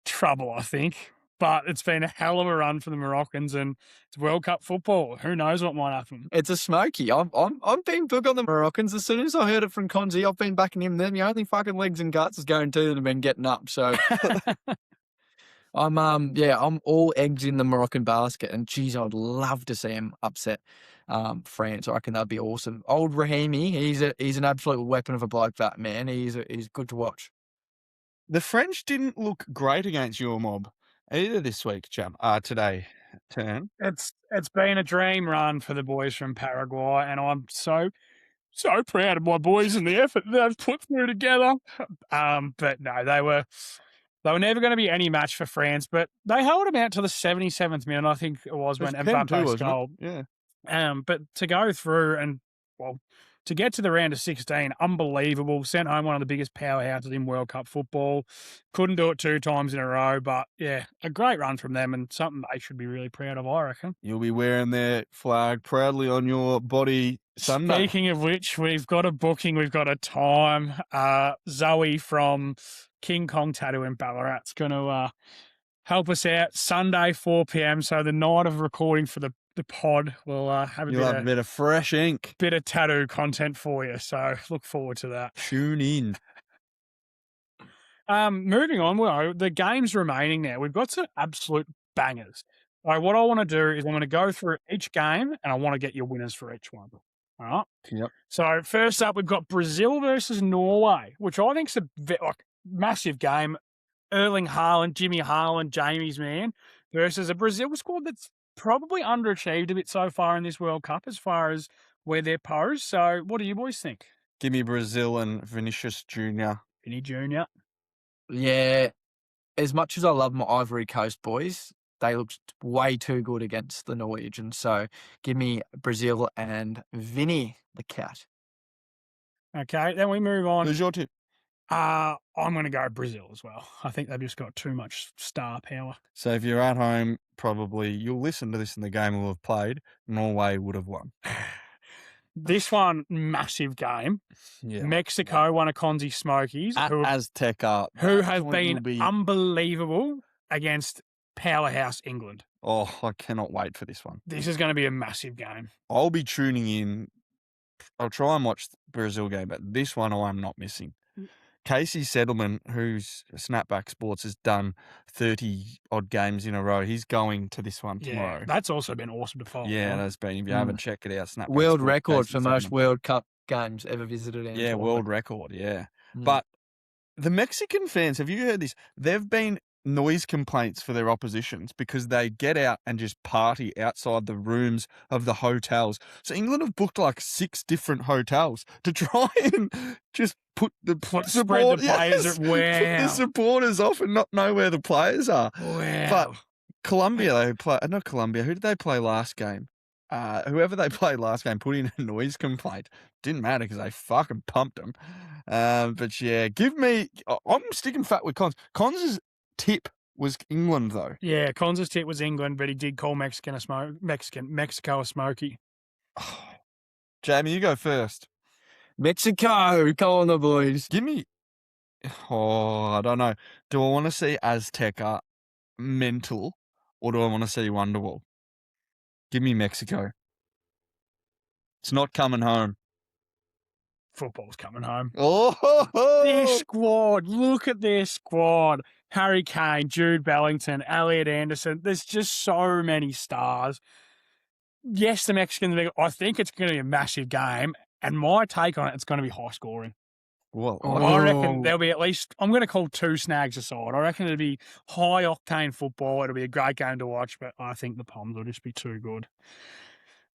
Trouble, I think. But it's been a hell of a run for the Moroccans, and it's World Cup football. Who knows what might happen? It's a smoky. I'm being book on the Moroccans. As soon as I heard it from Konzi, I've been backing him. Then the only fucking legs and guts is going to them and been getting up. So I'm all eggs in the Moroccan basket, and geez, I'd love to see him upset France. I reckon that'd be awesome. Old Rahimi, he's an absolute weapon of a bloke. That man, he's good to watch. The French didn't look great against your mob either this week, today. Turn. It's been a dream run for the boys from Paraguay, and I'm so proud of my boys and the effort they've put through together. But no, they were never going to be any match for France, but they held them out to the 77th minute, I think it was, when Mbappe scored. Yeah. But to go through and, well, to get to the round of 16, unbelievable. Sent home one of the biggest powerhouses in World Cup football. Couldn't do it 2 times in a row, but yeah, a great run from them and something they should be really proud of, I reckon. You'll be wearing their flag proudly on your body Sunday. Speaking of which, we've got a booking, we've got a time. Zoe from King Kong Tattoo in Ballarat's going to help us out Sunday, 4 p.m. So the night of recording for the pod, we'll have a bit of fresh ink. Bit of tattoo content for you. So look forward to that. Tune in. Moving on, well, the games remaining now. We've got some absolute bangers. So what I want to do is I'm going to go through each game and I want to get your winners for each one. All right? Yep. So first up, we've got Brazil versus Norway, which I think is a massive game. Erling Haaland, Jimmy Haaland, Jamie's man, versus a Brazil squad that's probably underachieved a bit so far in this World Cup as far as where they're posed. So what do you boys think? Give me Brazil and Vinicius Jr. Vinny Jr. Yeah, as much as I love my Ivory Coast boys, they looked way too good against the Norwegians. So give me Brazil and Vinny the cat. Okay, then we move on. Who's your tip? I'm going to go Brazil as well. I think they've just got too much star power. So if you're at home, probably you'll listen to this in the game we'll have played. Norway would have won. This one, massive game. Yeah. Mexico, one of Konzi Smokies. Azteca. Who have been unbelievable against powerhouse England. Oh, I cannot wait for this one. This is going to be a massive game. I'll be tuning in. I'll try and watch the Brazil game, but this one I'm not missing. Casey Settleman, who's Snapback Sports, has done 30-odd games in a row. He's going to this one tomorrow. That's also been awesome to follow. Yeah, that's been. If you haven't checked it out, Snapback World Sports, record Casey for most Settleman. World Cup games ever visited. Yeah, world record, yeah. But the Mexican fans, have you heard this? They've been noise complaints for their oppositions because they get out and just party outside the rooms of the hotels. So England have booked like 6 different hotels to try and just put the supporters off and not know where the players are. Wow. But Colombia, not Colombia. Who did they play last game? Whoever they played last game put in a noise complaint. Didn't matter because they fucking pumped them. But yeah, I'm sticking fat with Cons. Cons' tip was England, though. Yeah, Con's tip was England, but he did call Mexico a smoky. Jamie, you go first. Mexico, come on the boys. Give me... I don't know. Do I want to see Azteca mental, or do I want to see Wonderwall? Give me Mexico. It's not coming home. Football's coming home. Oh! Their squad, look at their squad. Harry Kane, Jude Bellingham, Elliot Anderson. There's just so many stars. Yes, the Mexicans, I think it's going to be a massive game. And my take on it, it's going to be high scoring. Well, I reckon there'll be at least, I'm going to call 2 snags aside. I reckon it'll be high octane football. It'll be a great game to watch, but I think the Poms will just be too good.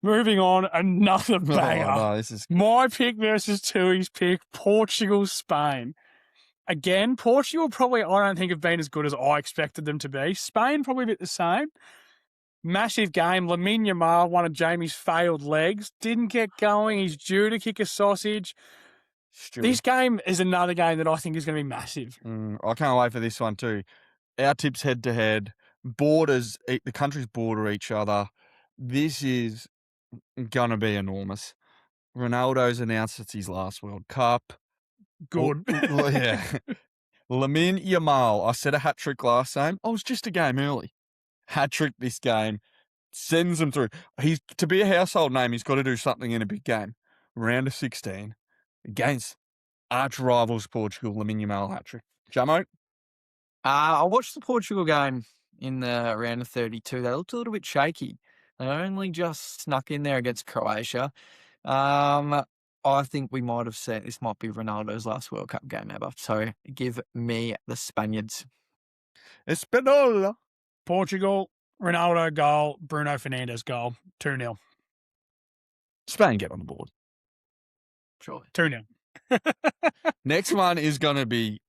Moving on, another banger. no, this is... My pick versus Tui's pick, Portugal, Spain. Again, Portugal probably, I don't think, have been as good as I expected them to be. Spain probably a bit the same. Massive game. Lamine Yamal, one of Jamie's failed legs, didn't get going. He's due to kick a sausage. This game is another game that I think is going to be massive. I can't wait for this one too. Our tips head to head. Borders, the countries border each other. This is going to be enormous. Ronaldo's announced it's his last World Cup. Good. Well, yeah. Lamine Yamal, I said a hat-trick last game. I was just a game early. Hat-trick this game. Sends him through. To be a household name, he's got to do something in a big game. Round of 16. Against arch rivals Portugal, Lamine Yamal hat-trick. Jamo? I watched the Portugal game in the round of 32. They looked a little bit shaky. They only just snuck in there against Croatia. I think we might have said this might be Ronaldo's last World Cup game ever. So give me the Spaniards. Espanola. Portugal, Ronaldo goal, Bruno Fernandes goal, 2-0. Spain get on the board. Surely. 2-0. Next one is going to be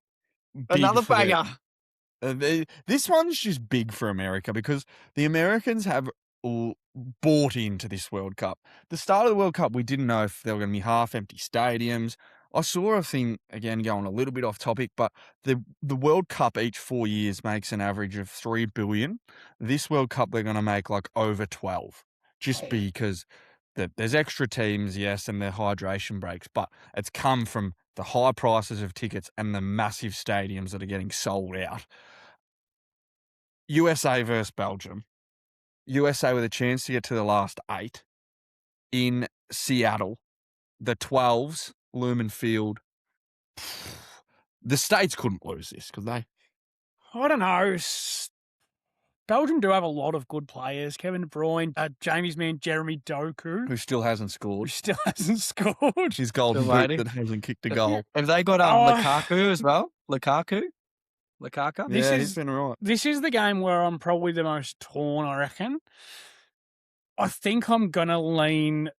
big Another for banger. This one's just big for America because the Americans have bought into this World Cup. The start of the World Cup, we didn't know if there were going to be half-empty stadiums. I saw a thing, again, going a little bit off topic, but the World Cup each 4 years makes an average of $3 billion. This World Cup, they're going to make like over 12, just because there's extra teams, yes, and their hydration breaks, but it's come from the high prices of tickets and the massive stadiums that are getting sold out. USA versus Belgium. USA with a chance to get to the last 8 in Seattle. The 12s, Lumen Field. The States couldn't lose this, could they? I don't know. Belgium do have a lot of good players. Kevin De Bruyne, Jamie's man, Jeremy Doku, Who still hasn't who scored. still hasn't scored. His golden Still boot waiting. that hasn't kicked a goal. Have they got Oh. Lukaku as well? Lukaku? This Yeah, is- he's been all right. This is the game where I'm probably the most torn, I reckon. I think I'm going to lean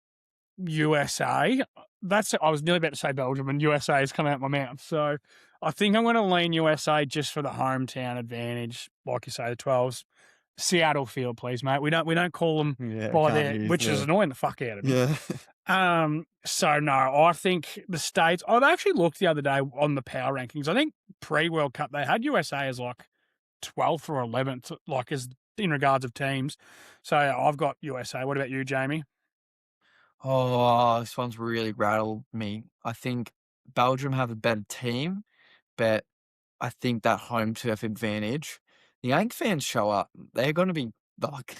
USA. I was nearly about to say Belgium, and USA has come out my mouth. So I think I'm going to lean USA just for the hometown advantage. Like you say, the 12s. Seattle field, please, mate. We don't call them Yeah, by can't their, use which is the- annoying the fuck out of me. Yeah. So no, I think the States, I've actually looked the other day on the power rankings. I think pre-World Cup, they had USA as like 12th or 11th, like as in regards of teams. So I've got USA. What about you, Jamie? Oh, this one's really rattled me. I think Belgium have a better team, but I think that home turf advantage, the Yank fans show up. They're going to be like,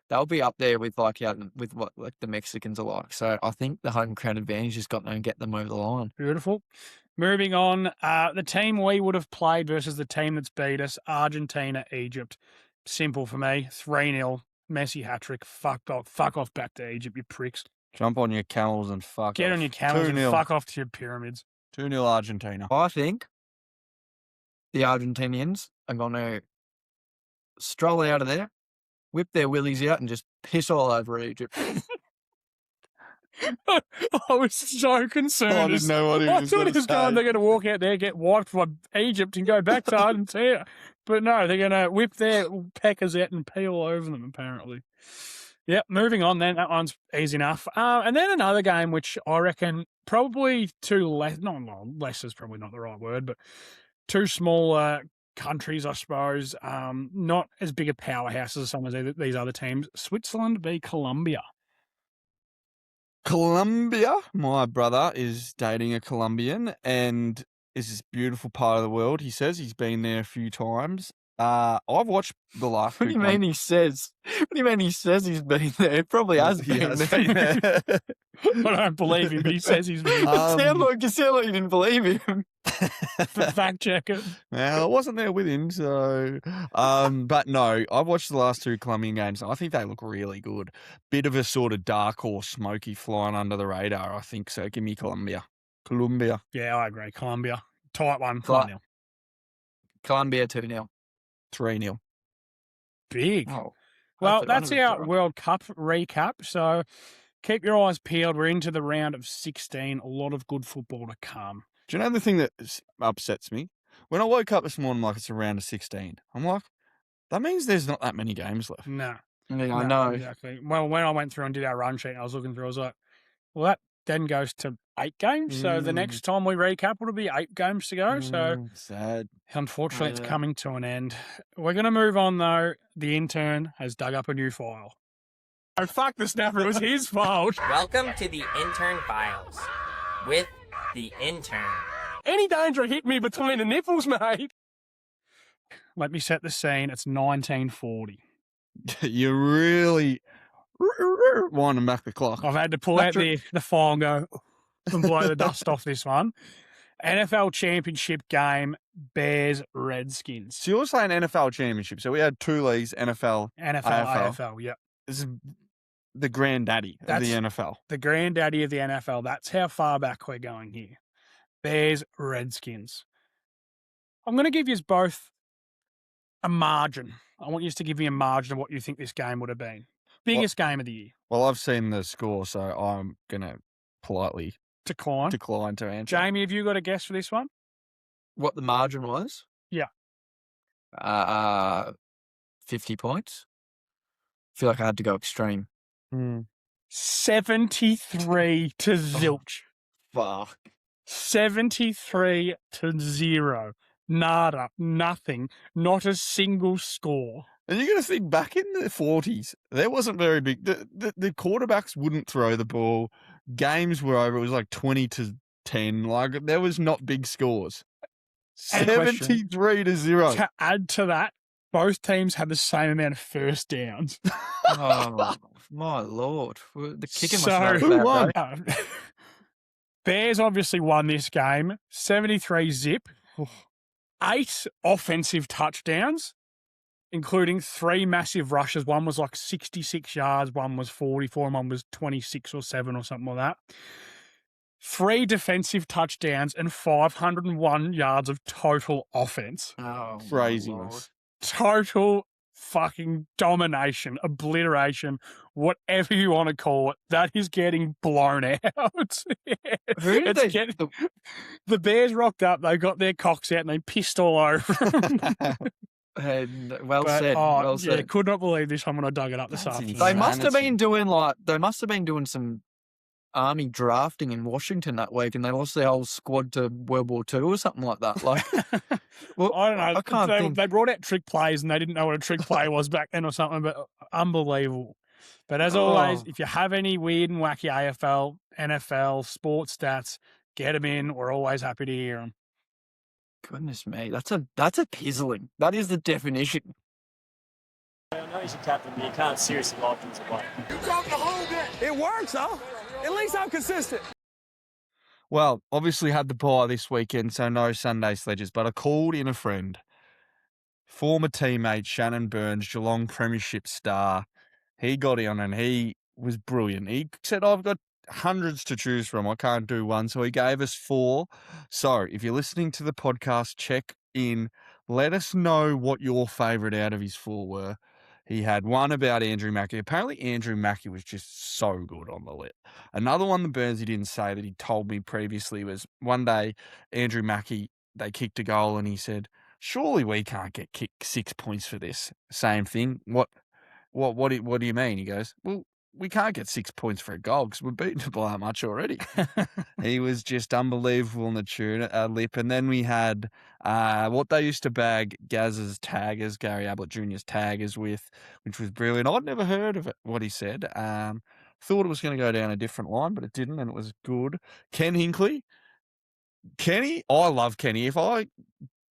they'll be up there with like with what like the Mexicans are like. So I think the home crowd advantage has got to get them over the line. Beautiful. Moving on, the team we would have played versus the team that's beat us, Argentina, Egypt. Simple for me. 3-0. Messi hat-trick. Fuck off back to Egypt, you pricks. Jump on your camels and fuck Get off. on your camels and 2-0. fuck off to your pyramids. 2-0 Argentina. I think the Argentinians are going to stroll out of there, whip their willies out, and just piss all over Egypt. I was so concerned. I didn't know what he I was thought going he to was going, say. they're going to walk out there, get wiped by Egypt and go back to Argentina. But no, they're going to whip their peckers out and pee all over them, apparently. Yep, moving on then. That one's easy enough. And then another game, which I reckon probably less is probably not the right word, but two smaller countries, I suppose. Not as big a powerhouse as some of these other teams. Switzerland v Colombia. Colombia. My brother is dating a Colombian and is this beautiful part of the world. He says he's been there a few times. I've watched the last What do you mean he says? What do you mean he says he's been there? He probably has been there. I don't believe him, but he says he's been. You sound like you didn't believe him. Fact check it. Well, I wasn't there with him, so. But no, I've watched the last two Colombian games. I think they look really good. Bit of a sort of dark horse, smoky flying under the radar, I think so. Give me Colombia. Yeah, I agree. Colombia. Tight one. Tight. 1-0. Colombia 2-0. 3-0. Big. Oh, Well, hopefully that's one of our them's World Cup recap. So keep your eyes peeled. We're into the round of 16. A lot of good football to come. Do you know the thing that upsets me? When I woke up this morning like it's a round of 16, I'm like, that means there's not that many games left. No. Yeah, No, I know. Exactly. Well, when I went through and did our run sheet and I was looking through, I was like, well, that then goes to 8 games. So the next time we recap, it'll be 8 games to go. So Sad. unfortunately, it's Yeah. coming to an end. We're going to move on, though. The intern has dug up a new file. Oh, fuck the snapper. It was his fault. Welcome to the Intern Files with the intern. Any danger hit me between the nipples, mate. Let me set the scene. It's 1940. You really winding back the clock. I've had to pull out the file and go and blow the dust off this one. NFL Championship game, Bears, Redskins. So you're saying NFL Championship. So we had 2 leagues, NFL, NFL, AFL. AFL, yep. This is the granddaddy of the NFL. The granddaddy of the NFL. That's how far back we're going here. Bears, Redskins. I'm going to give you both a margin. I want you to give me a margin of what you think this game would have been. Biggest game of the year. Well, I've seen the score, so I'm going to politely Decline to answer. Jamie, have you got a guess for this one? What the margin was? Yeah. 50 points. I feel like I had to go extreme. 73 to zilch. Fuck. 73-0. Nada. Nothing. Not a single score. And you're going to think back in the 40s, there wasn't very big. The quarterbacks wouldn't throw the ball. Games were over. It was like 20-10. Like, there was not big scores. And 73-0. To add to that, both teams had the same amount of first downs. Oh, my Lord. The kicking So- must Who won? Bears obviously won this game. 73 zip. 8 offensive touchdowns, including 3 massive rushes. One was like 66 yards, one was 44, and one was 26 or 7 or something like that. 3 defensive touchdowns and 501 yards of total offense. Oh, Craziness. Total fucking domination, obliteration, whatever you want to call it. That is getting blown out. Who did It's they? the Bears rocked up, they got their cocks out and they pissed all over them. Well But, said. oh, Well yeah, said. could not believe this one when I dug it up this That's afternoon. They must have Insanity. been doing some army drafting in Washington that week, and they lost their whole squad to World War II or something like that. Like, well, I don't know. I can't think. They brought out trick plays and they didn't know what a trick play was back then or something, but unbelievable. But as always, if you have any weird and wacky AFL, NFL, sports stats, get them in. We're always happy to hear them. Goodness me, that's a pizzling. That is the definition. I know he's a captain, but you can't seriously lock him to play. You talking the whole bit. It works, huh? At least I'm consistent. Well, obviously had the bye this weekend, so no Sunday sledges, but I called in a friend, former teammate Shannon Burns, Geelong Premiership star. He got in and he was brilliant. He said, I've got hundreds to choose from. I can't do one. So he gave us 4. So if you're listening to the podcast, check in. Let us know what your favourite out of his 4 were. He had one about Andrew Mackey. Apparently Andrew Mackey was just so good on the lip. Another one that Burns he didn't say that he told me previously was one day Andrew Mackey, they kicked a goal and he said, surely we can't get kicked 6 points for this. Same thing. What do you mean? He goes, well, we can't get 6 points for a goal because we're beaten by that much already. He was just unbelievable on the lip. And then we had what they used to bag Gaz's taggers, Gary Ablett Jr.'s taggers with, which was brilliant. I'd never heard of it, what he said. Thought it was going to go down a different line, but it didn't, and it was good. Ken Hinkley. Kenny, I love Kenny. If I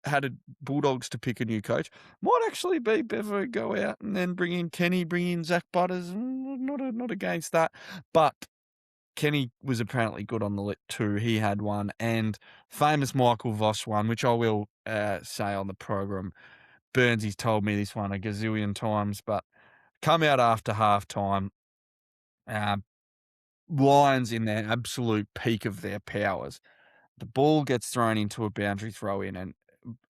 had a Bulldogs to pick a new coach, might actually be Bevo go out and then bring in Kenny, bring in Zach Butters. Not against that, but Kenny was apparently good on the lip too. He had one, and famous Michael Voss one, which I will say on the program. Burnsy's told me this one a gazillion times, but come out after half time. Lions in their absolute peak of their powers. The ball gets thrown into a boundary throw in, and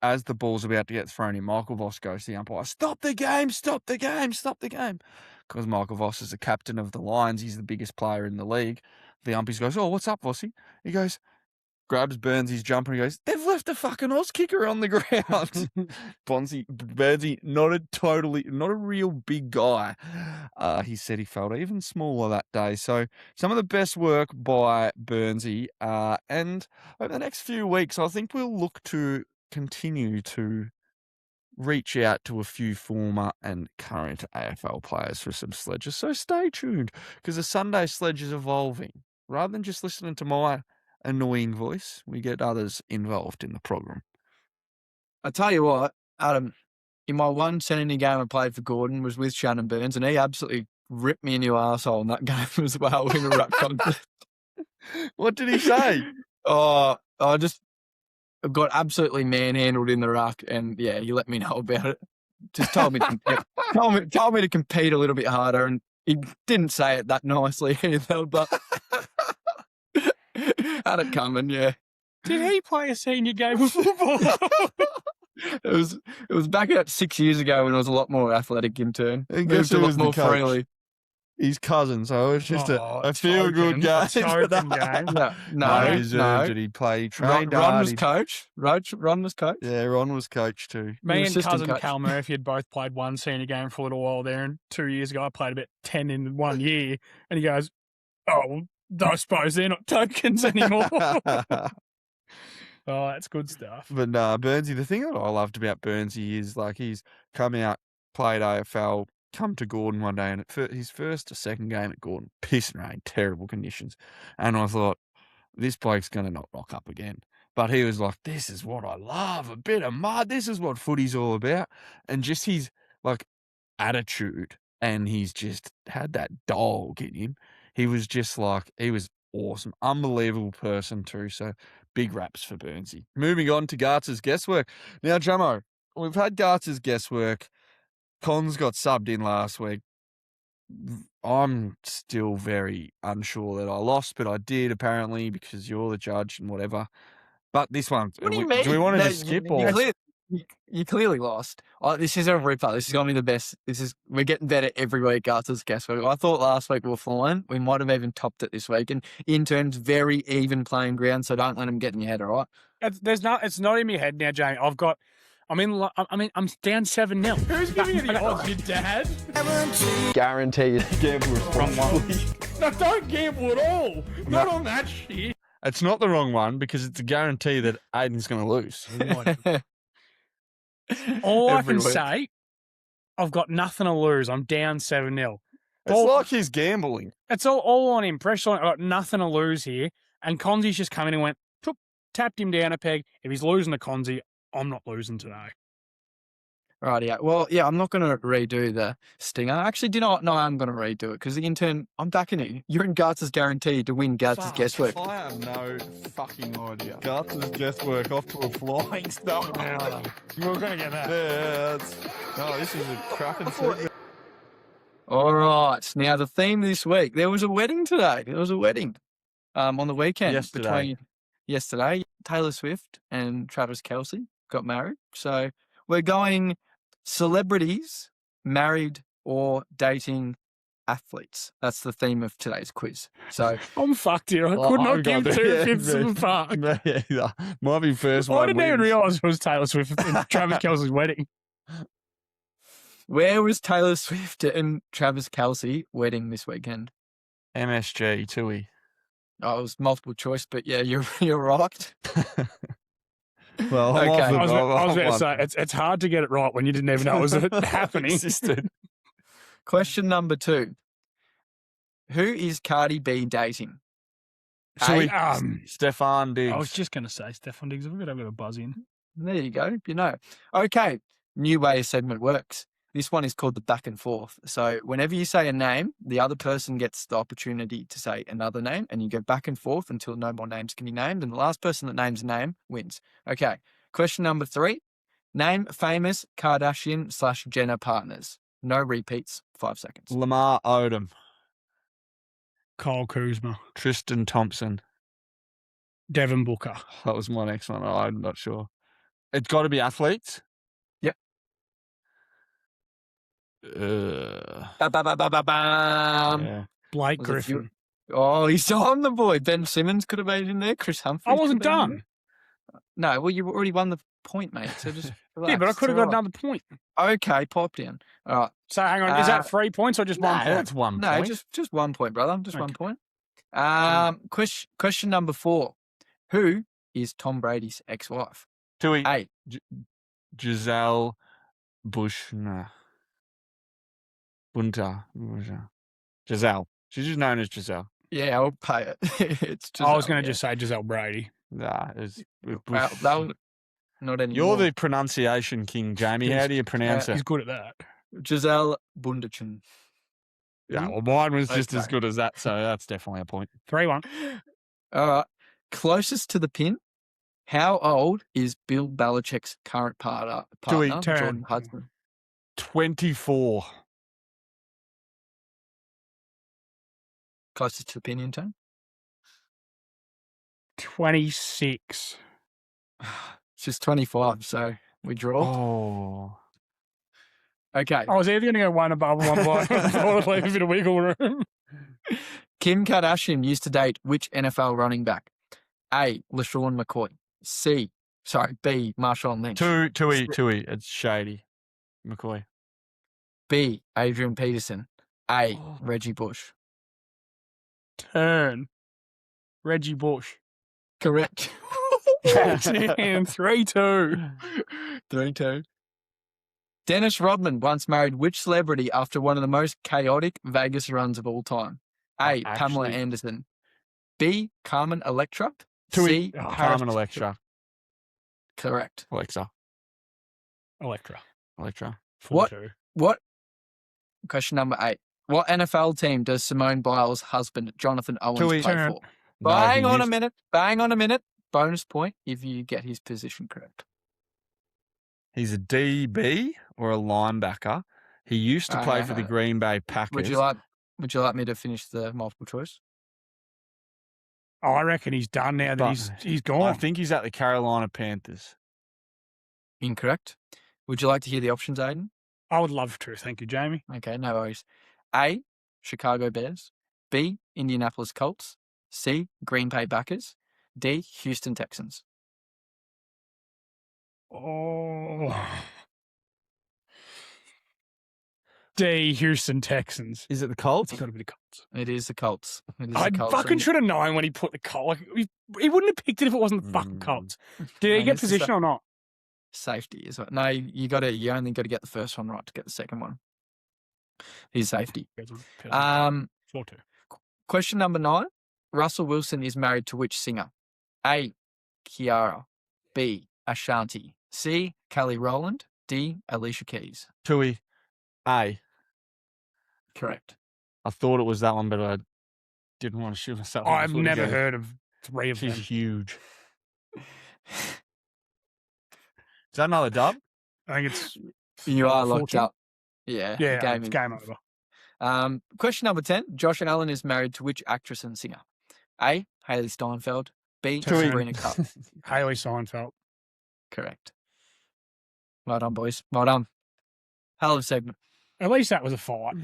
as the ball's about to get thrown in, Michael Voss goes to the umpire, stop the game, stop the game, stop the game. Because Michael Voss is the captain of the Lions. He's the biggest player in the league. The umpire goes, oh, what's up, Vossy? He goes, grabs Burnsy's jumper and he goes, they've left a fucking Oz kicker on the ground. Burnsy, not a real big guy. He said he felt even smaller that day. So some of the best work by Burnsy. And over the next few weeks, I think we'll look to continue to reach out to a few former and current AFL players for some sledges. So stay tuned, because the Sunday sledge is evolving. Rather than just listening to my annoying voice, we get others involved in the program. I tell you what, Adam, in my one Senate game I played for Gordon was with Shannon Burns, and he absolutely ripped me a new arsehole in that game as well in a ruck contest. What did he say? I just got absolutely manhandled in the ruck, and yeah, you let me know about it. Just told me to compete a little bit harder, and he didn't say it that nicely either, but had it coming, yeah. Did he play a senior game of football? It was back about 6 years ago when I was a lot more athletic intern. And guess Moved a who lot was the more coach? freely. His cousin, so it was just a feel-good game. A token game. No, he deserved it. He played, trained Ron hard. was coach. Ron was coach. Yeah, Ron was coach too. Me and assistant cousin coach. Cal Murphy had both played one senior game for a little while there, and 2 years ago I played about 10 in 1 year, and he goes, oh, I suppose they're not tokens anymore. Oh, that's good stuff. But Burnsy, the thing that I loved about Burnsy is like he's come out, played AFL, come to Gordon one day, and his first or second game at Gordon, piss and rain, terrible conditions. And I thought, this bloke's going to not rock up again. But he was like, this is what I love, a bit of mud. This is what footy's all about. And just his like attitude, and he's just had that dog in him. He was just like, he was awesome. Unbelievable person too. So big raps for Burnsy. Moving on to Garts Guesswork. Now, Jamo, we've had Garts Guesswork. Cons got subbed in last week. I'm still very unsure that I lost, but I did apparently because you're the judge and whatever. But this one, What do you mean? do we want to just skip or? You clearly lost. This is a ripper. This is going to be the best. We're getting better every week, Garts Guesswork. I thought last week we were flying. We might have even topped it this week. And Intern's very even playing ground, so don't let them get in your head, all right? It's not in my head now, Jamie. I'm down 7-0. Who's giving you the odds? Your dad? Guaranteed. Gamble responsibly. No, don't gamble at all. Not on that shit. It's not the wrong one because it's a guarantee that Aiden's going to lose. All I Every can week. say, I've got nothing to lose. I'm down 7-0. It's like he's gambling. It's all on him. Pressure on. I've got nothing to lose here. And Conzi's just come in and went, tapped him down a peg. If he's losing to Conzi, I'm not losing today. Right, yeah. Well, yeah, I'm not going to redo the stinger. Actually, do you know what? No, I'm going to redo it because the Intern, I'm backing you. You're in Garts' guarantee to win Garts' Guesswork. I have no fucking idea. Garts' Guesswork off to a flying start. We're going to get that. Yeah, this is a cracking segment. All right. Now, the theme this week, there was a wedding today. There was a wedding on the weekend. Yesterday, Taylor Swift and Travis Kelce got married. So we're going celebrities married or dating athletes. That's the theme of today's quiz. So I'm fucked here. I could not give 2/5 of the fuck. Yeah, might be first one. I didn't even realise it was Taylor Swift and Travis Kelce's wedding. Where was Taylor Swift and Travis Kelce wedding this weekend? MSG, Tui. Oh, it was multiple choice, but yeah, you're right. Well, I'm Okay. off the I was about to one. say, it's hard to get it right when you didn't even know it was happening. Existed. Question number 2. Who is Cardi B dating? Tui. A, Stefan Diggs. I was just going to say Stefan Diggs. I've got a buzz in. There you go. You know. Okay. New way a segment works. This one is called the back and forth. So whenever you say a name, the other person gets the opportunity to say another name, and you go back and forth until no more names can be named. And the last person that names a name wins. Okay. Question number 3. Name famous Kardashian/Jenner partners. No repeats. 5 seconds. Lamar Odom. Kyle Kuzma. Tristan Thompson. Devin Booker. That was my next one. I'm not sure. It's got to be athletes. Yep. Yeah. Blake Was it Griffin. Oh, he's on the boy. Ben Simmons could have made it in there. Chris Humphrey. I wasn't done. No, well, you already won the point, mate. So just relax. Yeah, but I It's could have all got right. another point. Okay, pop down. All right. So hang on, is that 3 points or just 1 point? That's 1 No, point. just 1 point, brother. Just 1 Okay. point. Question number 4. Who is Tom Brady's ex-wife? Tui. A. Giselle Bush. Nah. Bunta. Giselle. She's just known as Giselle. Yeah, I'll pay it. It's just. I was going to just say Giselle Brady. Nah, it's Well, Bush. that was not anymore. You're the pronunciation king, Jamie. How do you pronounce He's it? good at that. Giselle Bundchen. Yeah, well, mine was just as Okay. good as that, so that's definitely a point. 3-1. All right. Closest to the pin. How old is Bill Belichick's current partner Turn. Jordan Hudson? 24. Closest to the pin, Intern? 26. It's just 25, so we draw. Oh. Okay. I was either going to go one above, one below. I thought I'd leave a bit of wiggle room. Kim Kardashian used to date which NFL running back? A. LaShawn McCoy. B. Marshawn Lynch. Tui. It's Shady. McCoy. B. Adrian Peterson. A. Oh. Reggie Bush. Turn. Reggie Bush. Correct. Damn, 3-2. 3-2. Dennis Rodman once married which celebrity after one of the most chaotic Vegas runs of all time? A. Pamela Actually- Anderson. B. Carmen Electra. Tui. C. Carmen Electra. Correct. Alexa. Electra. 4-2. What? Question number 8. What NFL team does Simone Biles' husband, Jonathan Owens, Tui. play Turn. for? No, Bang he on a used- minute. Bang on a minute. Bonus point if you get his position correct. He's a DB or a linebacker. He used to play for the Green Bay Packers. Would you like me to finish the multiple choice? Oh, I reckon he's done now that But he's I gone. think he's at the Carolina Panthers. Incorrect. Would you like to hear the options, Aiden? I would love to. Thank you, Jamie. Okay, no worries. A. Chicago Bears. B. Indianapolis Colts. C. Green Bay Packers. D. Houston Texans. Oh. D. Houston Texans. Is it the Colts? It's got to be the Colts. It is the Colts. It is I the Colts. fucking should have known when he put the Colts. Like, he wouldn't have picked it if it wasn't the fucking Colts. Did he Mate, get it's the position or not? Safety is what? No, you only got to get the first one right to get the second one. He's safety. 4-2. Question number 9. Russell Wilson is married to which singer? A. Kiara. B. Ashanti. C. Kelly Rowland. D. Alicia Keys. Tui. A. Correct. I thought it was that one, but I didn't want to shoot myself. I've never heard of 3 of them. She's huge. Is that another dub? I think it's You are locked 14. up. Yeah. Yeah, the it's game over. Question number 10. Josh Allen is married to which actress and singer? A. Haley Steinfeld. B. Tui. Sabrina Cup. Haley Seinfeld. Correct. Well done, boys. Well done. Hell of a segment. At least that was a fight.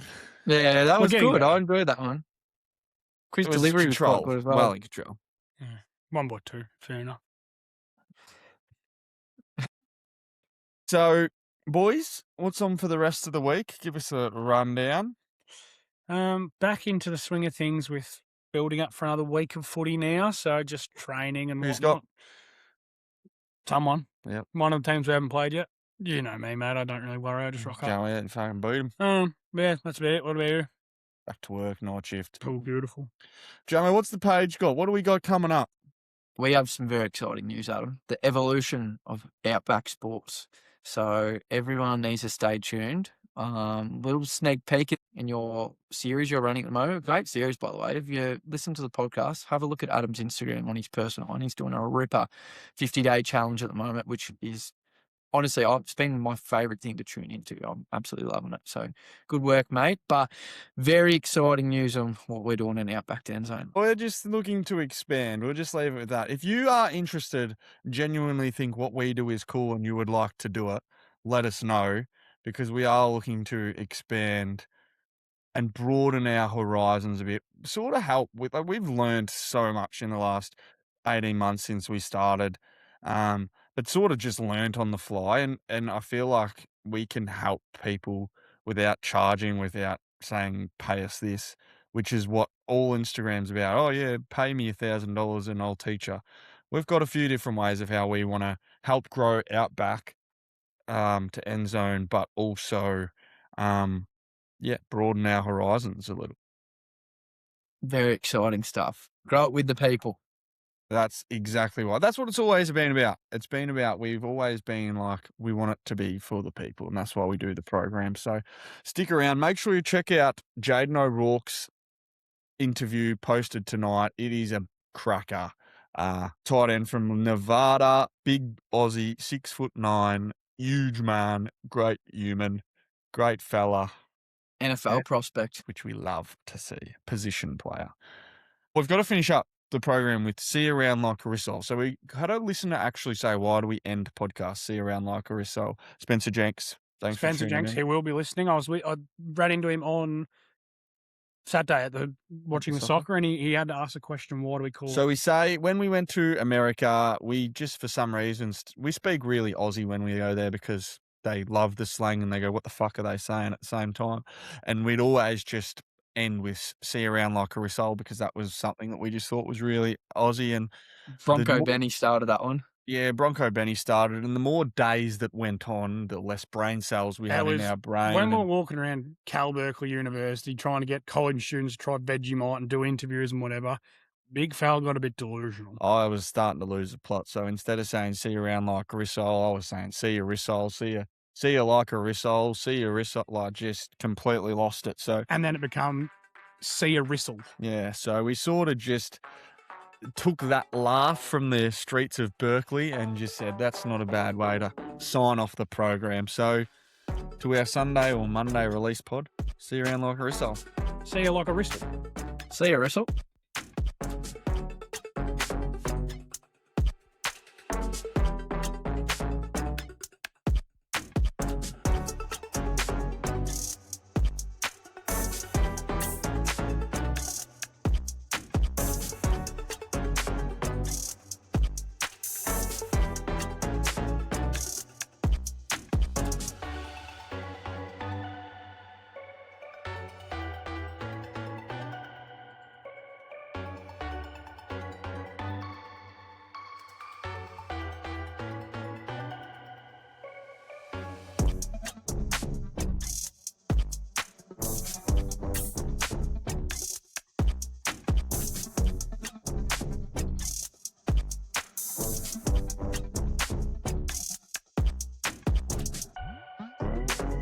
Yeah, that We're was getting good. there. I enjoyed that one. Chris' It was delivery was control. quite good as well. Well in control. 1-2. Fair enough. So Boys, what's on for the rest of the week? Give us a rundown. Back into the swing of things with building up for another week of footy now. So just training and Who's whatnot. got? Someone. Yep. One of the teams we haven't played yet. You know me, mate. I don't really worry. I just rock Go up. out and fucking beat them. Yeah, that's about it. What about you? Back to work, night shift. Oh, beautiful. Jamie, what's the page got? What do we got coming up? We have some very exciting news, Adam. The evolution of Outback Sports. So everyone needs to stay tuned. Little sneak peek in your series you're running at the moment. Great series, by the way. If you listen to the podcast, have a look at Adam's Instagram on his personal one. He's doing a ripper 50-day challenge at the moment, which is honestly, it's been my favourite thing to tune into. I'm absolutely loving it. So good work, mate. But very exciting news on what we're doing in Outback Endzone. We're just looking to expand. We'll just leave it with that. If you are interested, genuinely think what we do is cool and you would like to do it, let us know, because we are looking to expand and broaden our horizons a bit. Sort of help with, like, we've learned so much in the last 18 months since we started, but sort of just learnt on the fly. And I feel like we can help people without charging, without saying, pay us this, which is what all Instagram's about. Oh yeah, pay me $1,000 and I'll teach you. We've got a few different ways of how we want to help grow Outback to Endzone, but also, broaden our horizons a little. Very exciting stuff. Grow it with the people. That's exactly right. That's what it's always been about. It's been about, we've always been like, we want it to be for the people, and that's why we do the program. So stick around. Make sure you check out Jaden O'Rourke's interview posted tonight. It is a cracker. Tight end from Nevada, big Aussie, 6'9", huge man, great human, great fella. NFL prospect. Which we love to see. Position player. We've got to finish up the program with See Around Like a Wristle. So we had a listener actually say, why do we end podcast See Around Like a Wristle? Spencer Jenks. Thanks for tuning Jenks, in. he will be listening. I ran into him on Saturday at watching the soccer, and he had to ask a question, why do we call it? So we say, when we went to America, we just, for some reasons, we speak really Aussie when we go there because they love the slang and they go, what the fuck are they saying at the same time? And we'd always just end with See Around Like a Wristle because that was something that we just thought was really Aussie. And Bronco Benny started that one. Yeah, Bronco Benny started, and the more days that went on, the less brain cells we had in our brain. When we were walking around Cal Berkeley University trying to get college students to try Vegemite and do interviews and whatever, Big Fal got a bit delusional. I was starting to lose the plot. So instead of saying see you around like a wristle, I was saying see you wristle, see you like a wristle, see you wristle. Like, just completely lost it. So, and then it became see a wristle. Yeah, so we sort of just took that laugh from the streets of Berkeley and just said that's not a bad way to sign off the program. So to our Sunday or Monday release pod, see you around like a wristle. See you like a wristle. See you, Russell.